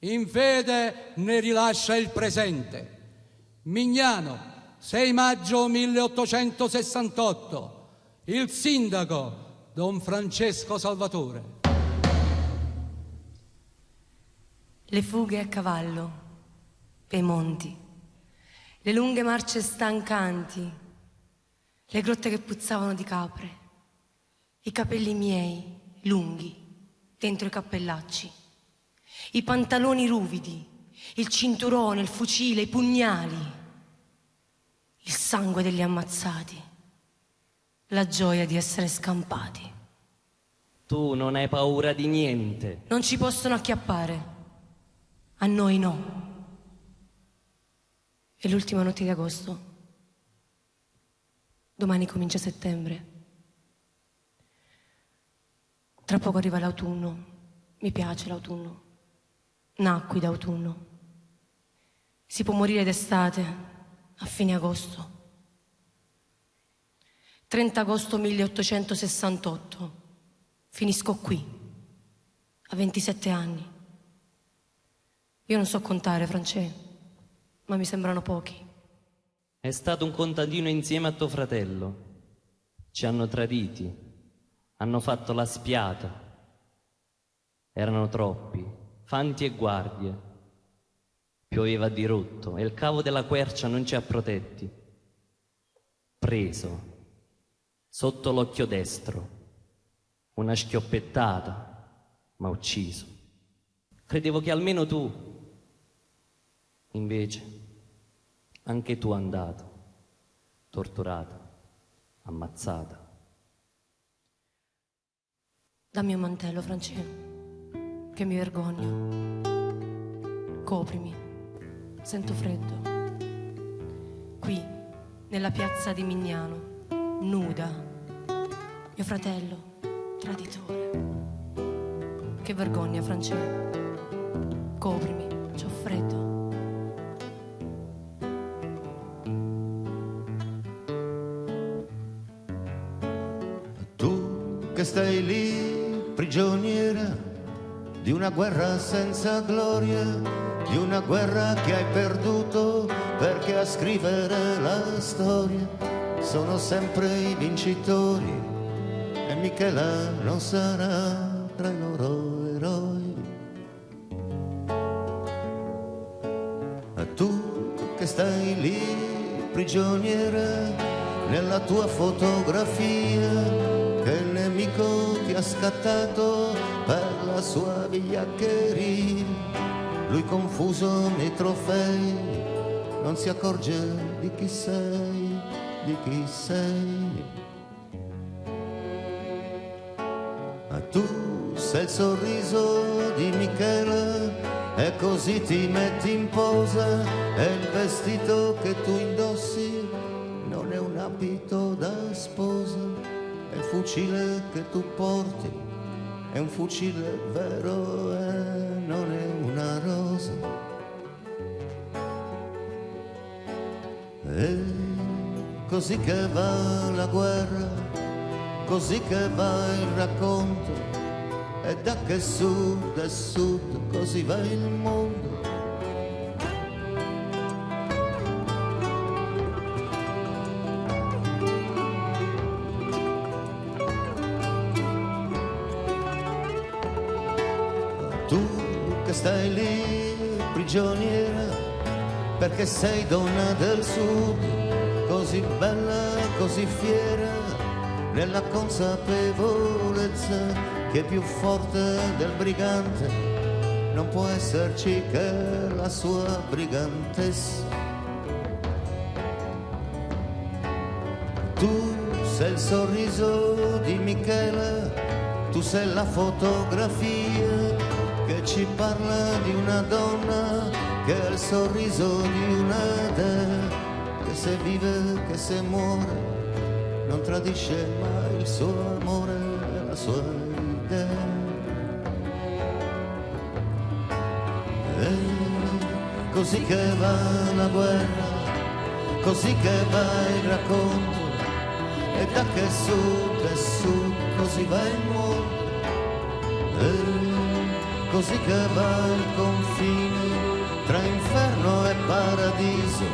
In fede ne rilascia il presente. Mignano, 6 maggio 1868. Il sindaco, Don Francesco Salvatore. Le fughe a cavallo, per i monti, le lunghe marce stancanti, le grotte che puzzavano di capre, i capelli miei, lunghi, dentro i cappellacci, i pantaloni ruvidi, il cinturone, il fucile, i pugnali, il sangue degli ammazzati, la gioia di essere scampati. Tu non hai paura di niente. Non ci possono acchiappare. A noi no. È l'ultima notte di agosto. Domani comincia settembre. Tra poco arriva l'autunno. Mi piace l'autunno. Nacqui d'autunno. Si può morire d'estate a fine agosto. 30 agosto 1868. Finisco qui, a 27 anni. Io non so contare, Francè, ma mi sembrano pochi. È stato un contadino insieme a tuo fratello. Ci hanno traditi, hanno fatto la spiata. Erano troppi, fanti e guardie. Pioveva a dirotto e il cavo della quercia non ci ha protetti. Preso, sotto l'occhio destro, una schioppettata, ma ucciso. Credevo che almeno tu. Invece, anche tu andato, torturata, ammazzata. Dammi un mantello, Francè, che mi vergogno. Coprimi, sento freddo. Qui, nella piazza di Mignano, nuda, mio fratello, traditore. Che vergogna, Francè. Coprimi, c'ho freddo. Che stai lì prigioniera di una guerra senza gloria, di una guerra che hai perduto, perché a scrivere la storia sono sempre i vincitori e Michela non sarà tra i loro eroi. E tu che stai lì prigioniera nella tua fotografia, che il nemico ti ha scattato per la sua vigliaccheria. Lui confuso nei trofei non si accorge di chi sei, di chi sei. Ma tu sei il sorriso di Michela e così ti metti in posa, e il vestito che tu indossi non è un abito da sposa. E il fucile che tu porti è un fucile vero e non è una rosa. E così che va la guerra, così che va il racconto, e da che sud è sud, così va il mondo. Stai lì prigioniera perché sei donna del sud, così bella, così fiera, nella consapevolezza che più forte del brigante non può esserci che la sua brigantessa. Tu sei il sorriso di Michela, tu sei la fotografia che ci parla di una donna che ha il sorriso di una dea, che se vive, che se muore, non tradisce mai il suo amore e la sua idea. E così che va la guerra, così che va il racconto, e da che su, così va il mondo. E così che va il confine tra inferno e paradiso,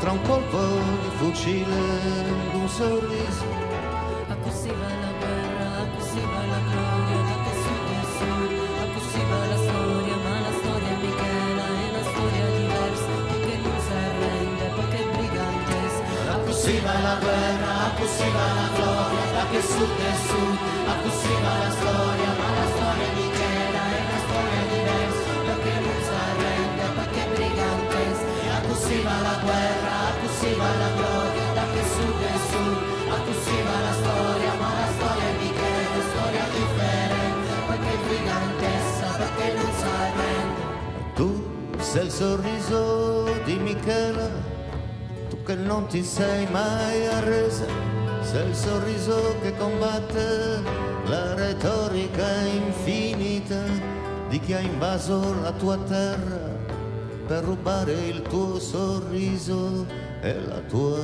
tra un colpo di fucile ed un sorriso. A così va la guerra, a così va la gloria, da che sud e sud, a così va la storia, ma la storia è Michela, è una storia diversa, perché non si arrende, perché è brigantesca. A così va la guerra, a così va la gloria, da che sud e sud, a così va la storia, ma la storia è Michela, è una storia diversa, perché non si arrende, perché è brigantesca. A così va la guerra, a così va la gloria, da che sud e sud, a così va la storia, ma la storia è Michela, storia differente, perché è brigantessa, perché non si arrende. Tu sei il sorriso di Michela, tu che non ti sei mai arresa, sei il sorriso che combatte la retorica infinita di chi ha invaso la tua terra per rubare il tuo sorriso e la tua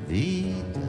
vita.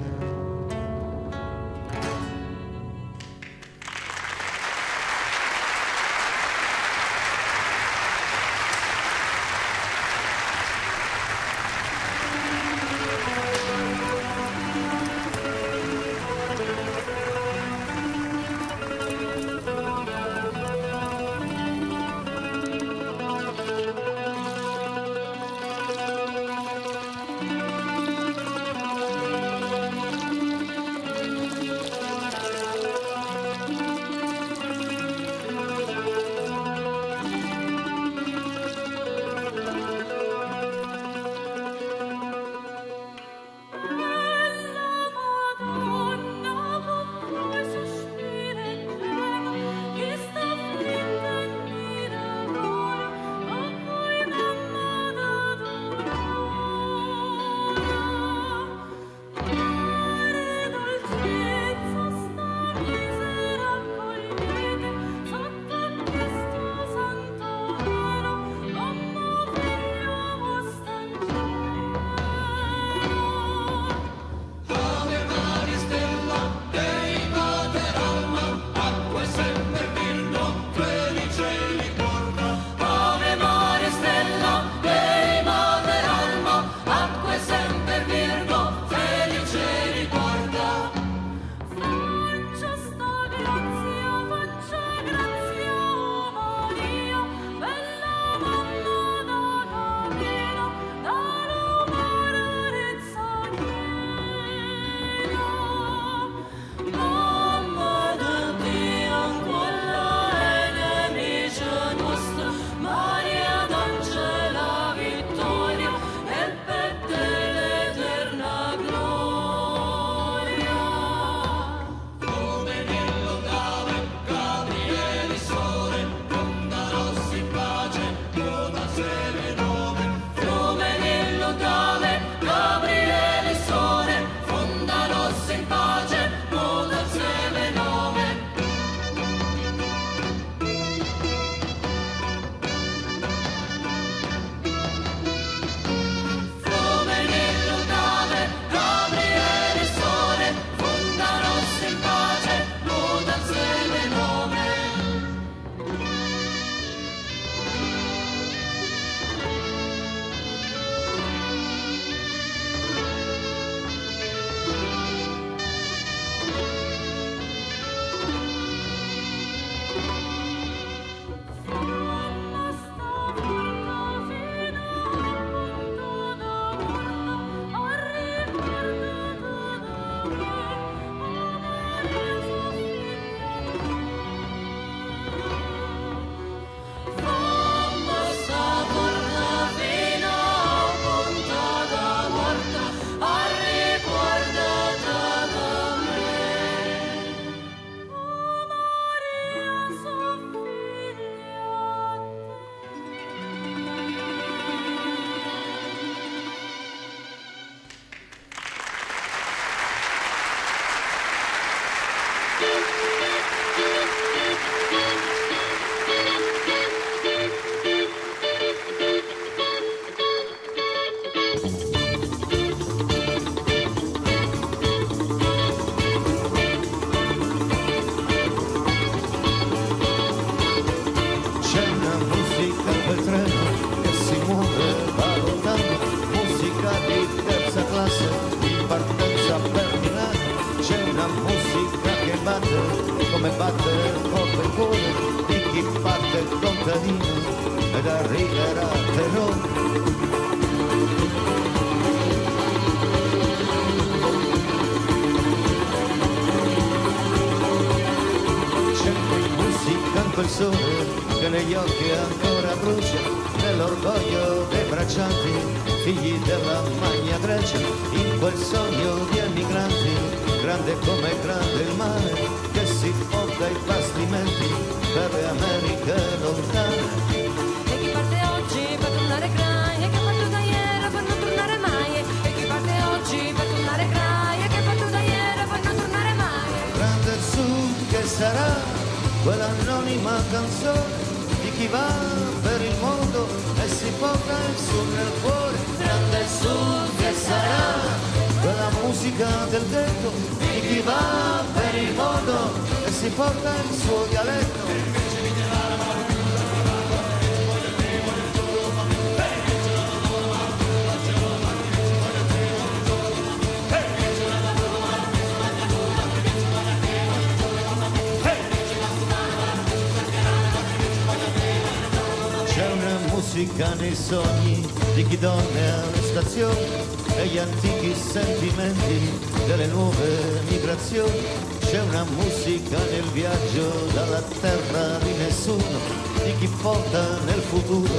c'è una musica che batte come batte forte il cuore di chi batte il contadino ed arriverà terrore. Quel sole che negli occhi ancora brucia, nell'orgoglio dei braccianti, figli della Magna Grecia, in quel sogno di emigranti, grande come grande il mare, che si porta i bastimenti per le Americhe lontane. E chi parte oggi per tornare crai, e che parte da ieri per non tornare mai, e chi parte oggi per tornare crai, e che parte da ieri per non tornare mai. Grande il sud che sarà quell'anonima canzone di chi va per il mondo e si porta il sud nel cuore. Grande il sud che sarà quella musica del ghetto di chi va per il mondo e si porta il suo dialetto. Musica nei sogni di chi dorme alle stazioni e gli antichi sentimenti delle nuove migrazioni. C'è una musica nel viaggio dalla terra di nessuno di chi porta nel futuro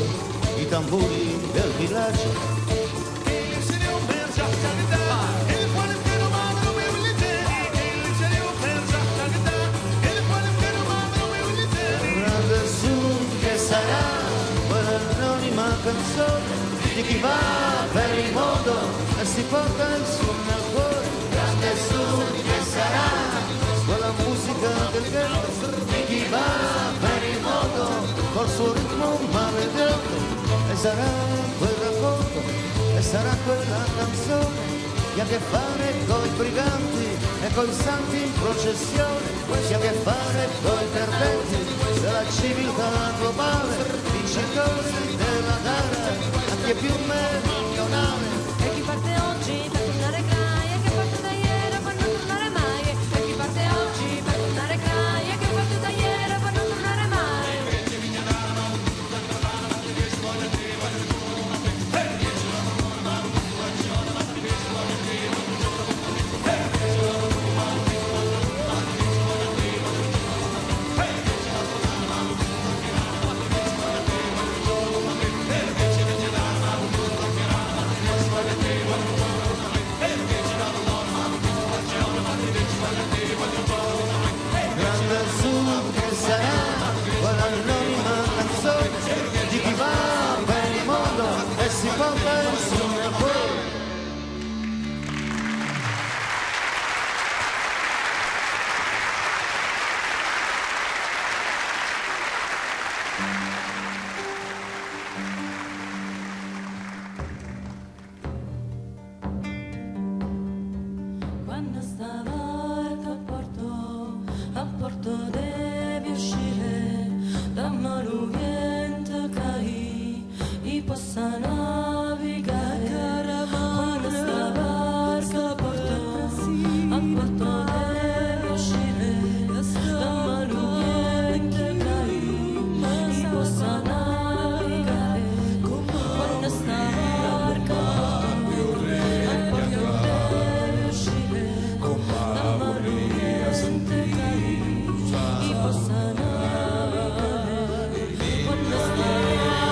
i tamburi del villaggio. Grande Sud che sarà canzone di chi va per il mondo e si porta il suo nel cuore. Grande Sud che sarà quella musica del ghetto di chi va per il mondo col suo ritmo maledetto. E sarà quel racconto e sarà quella canzone che ha a che fare coi briganti e coi santi in processione, che ha a che fare coi perdenti della civiltà globale, vincitori della gara a chi è più meridionale. E chi parte oggi per tornare crai, e che parte da ieri per non tornare mai, e chi parte oggi per tornare crai, e che parte da ieri per non tornare mai. Quando stavolta a porto devi uscire da Maluviento caì, i possa navigare. Quando stavolta a porto devi uscire da Maluviento caì, i possa navigare. Quando stavolta a porto devi uscire da Maluviento caì, i possa navigare. Quando stavolta a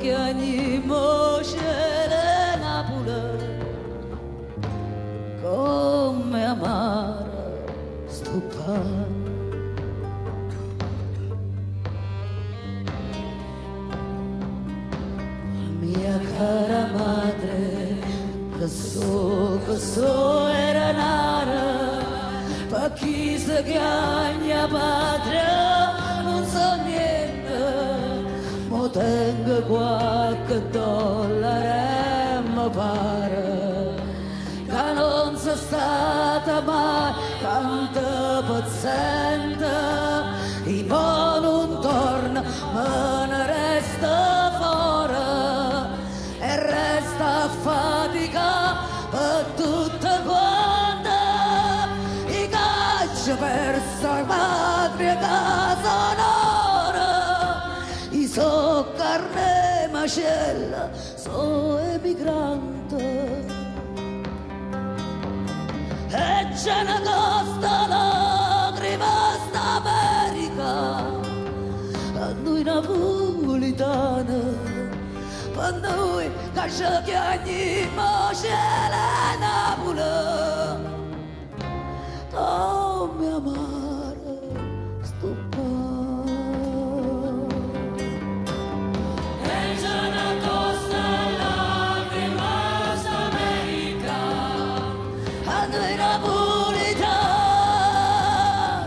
Che animo c'era Napoli come amara sto pane. Mia cara madre, che so era nara, per chi si chiama patria non so niente, mo tengo qualche dollaro e mi pare che non sia stata mai tanto paziente, e mo non torna, me ne resta fuori e resta fatica per tutte quante i caccia per sta patria casa sonora, i so carne macella, so emigrante e c'è una costa lacrima sta America a noi napolitani, per noi che ci chiamiamo cielo Napoli, oh mia amare stupendo. E c'è una costa lacrima sta America a noi napolitani,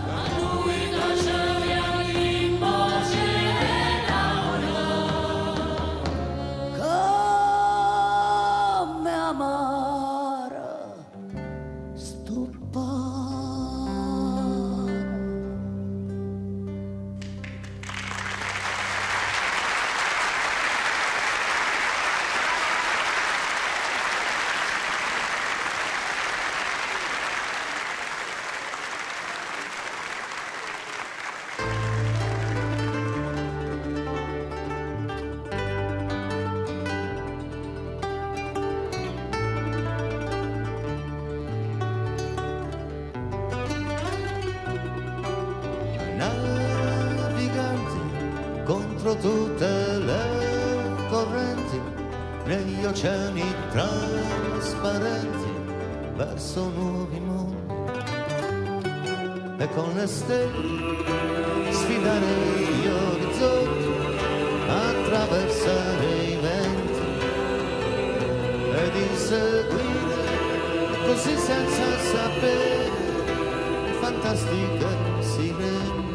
a noi che ci chiamiamo cielo come amare stupendo. Naviganti contro tutte le correnti, negli oceani trasparenti, verso nuovi mondi, e con le stelle sfidare gli orizzonti, attraversare i venti ed inseguire così senza sapere fantastiche sirene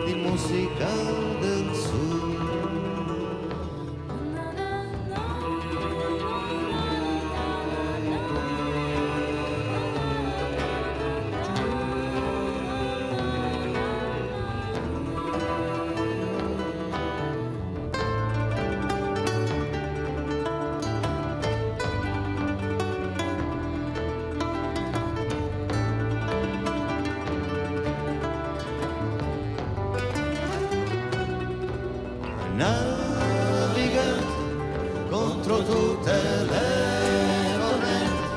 di musica del sud. Naviganti contro tutte le correnti,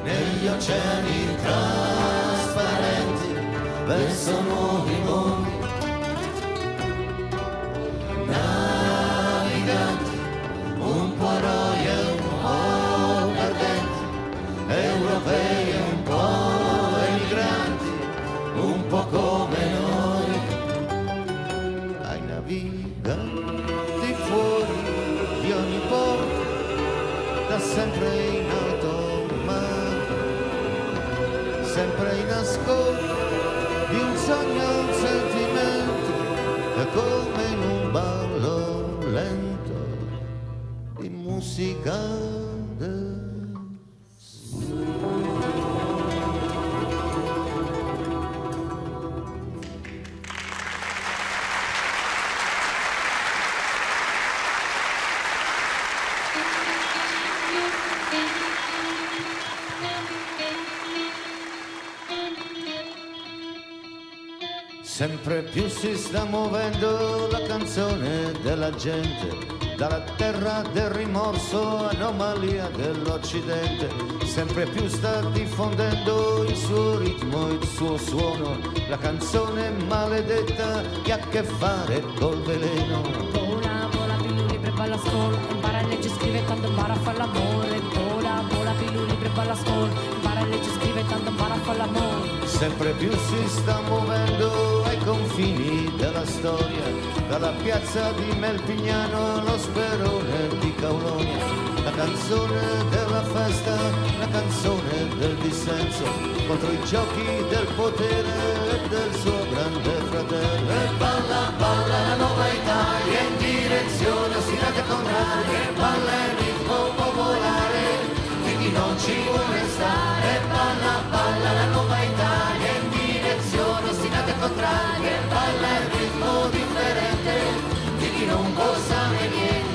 negli oceani trasparenti, verso nuovi mondi. Naviganti, un po' eroi e un po' perdenti, europei e un po' emigranti, un po' come noi. Ai naviganti fuori di ogni porto, da sempre in alto mare, sempre in ascolto di un sogno, un sentimento, è come in un ballo lento di musica del Sempre più si sta muovendo la canzone della gente, dalla terra del rimorso, anomalia dell'Occidente. Sempre più sta diffondendo il suo ritmo, il suo suono, la canzone maledetta che ha a che fare col veleno. Vola, vola, più libri, balla scuola, impara a leggere, scrive tanto impara a fare l'amore. Vola, vola, più libri, balla scuola, impara a leggere, scrive tanto impara a fare l'amore. Sempre più si sta muovendo ai confini della storia, dalla piazza di Melpignano allo Sperone di Caulonia. canzone della festa, la canzone del dissenso, contro i giochi del potere e del suo grande fratello. E balla, balla la nuova Italia in direzione ostinata contraria, e balla il ritmo popolare di chi non ci vuole stare. E balla, balla la nuova Italia in direzione ostinata contraria, e balla il ritmo differente di chi non può sapere niente.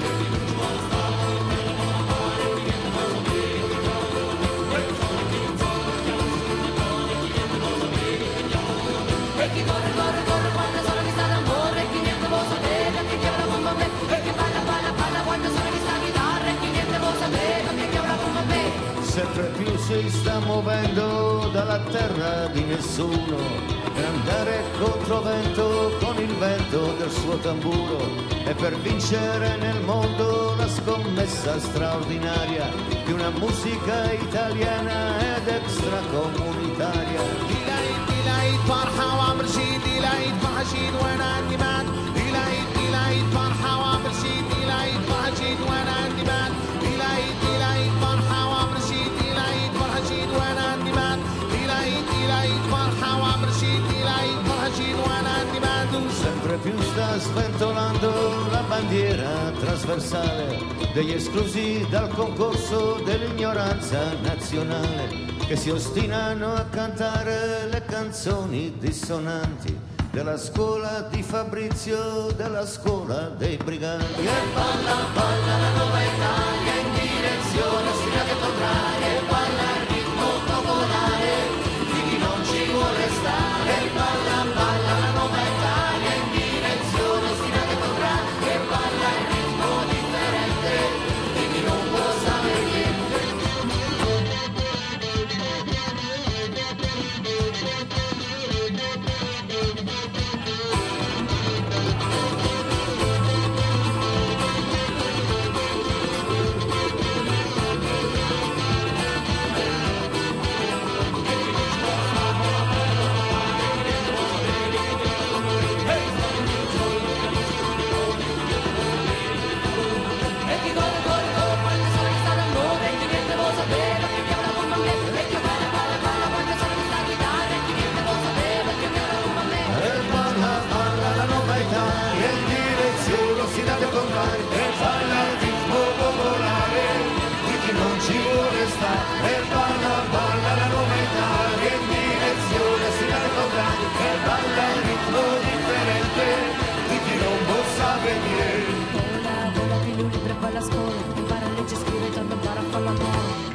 E chi corre, corre, corre quando sono vista d'amore, e chi niente può sapere, che chiama la bomba a me. E chi balla, balla, balla quando sono vista chitarra, e chi niente può sapere, che chiama la bomba a me. Sempre più si sta muovendo dalla terra di nessuno per andare controvento con il vento del suo tamburo e per vincere nel mondo la scommessa straordinaria di una musica italiana ed extracomunitaria. العيد فرحة وعمر شيد العيد فرحة شيد وانا عندي مال العيد فرحة وعمر شيد العيد فرحة شيد وانا عندي مال العيد فرحة وعمر شيد العيد فرحة شيد وانا عندي مال العيد فرحة وعمر شيد العيد فرحة شيد وانا عندي مال. Sempre più sta sventolando la bandiera trasversale degli esclusi dal concorso dell'ignoranza nazionale, che si ostinano a cantare le canzoni dissonanti della scuola di Fabrizio, della scuola dei briganti. E balla, balla la nuova Italia in direzione ostinata e contraria, e balla il ritmo popolare di chi non ci vuole stare. E balla, balla la nuova Italia in direzione ostinata e contraria, e balla il ritmo differente di chi non può sapere niente. Va alla scuola, impara a leggere, scrivere, torna a fare l'amore.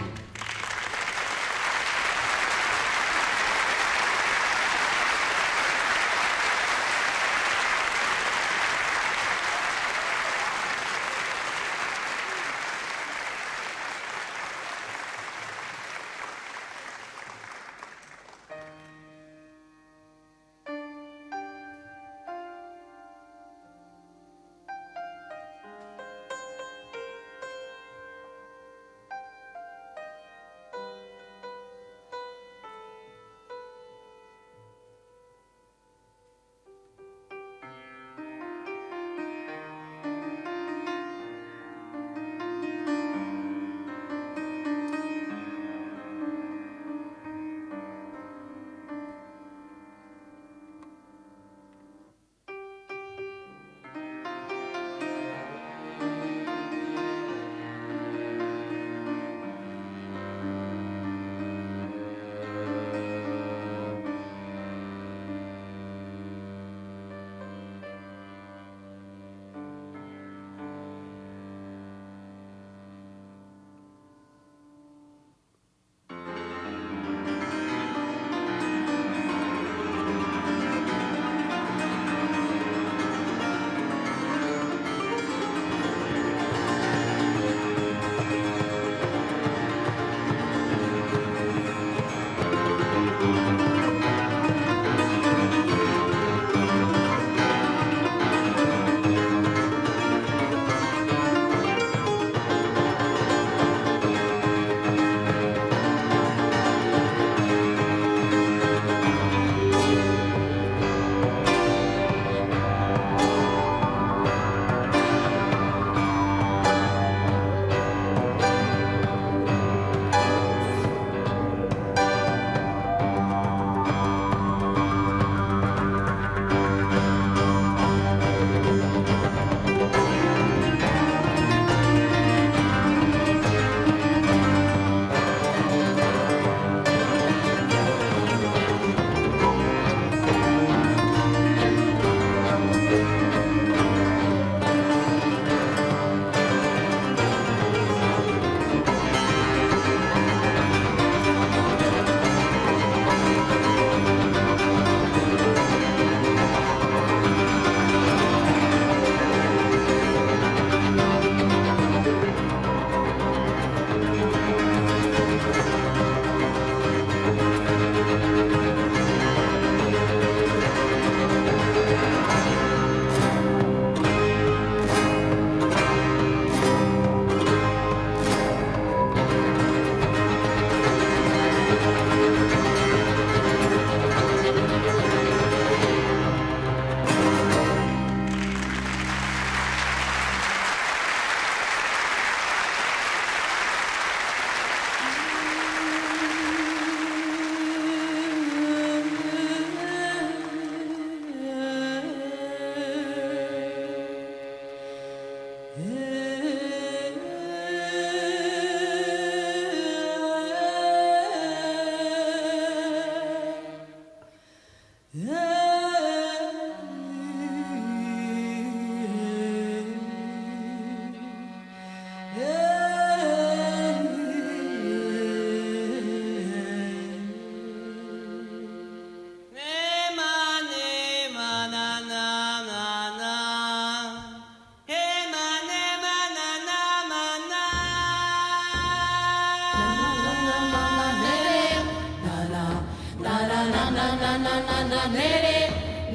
na na na na nere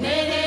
nere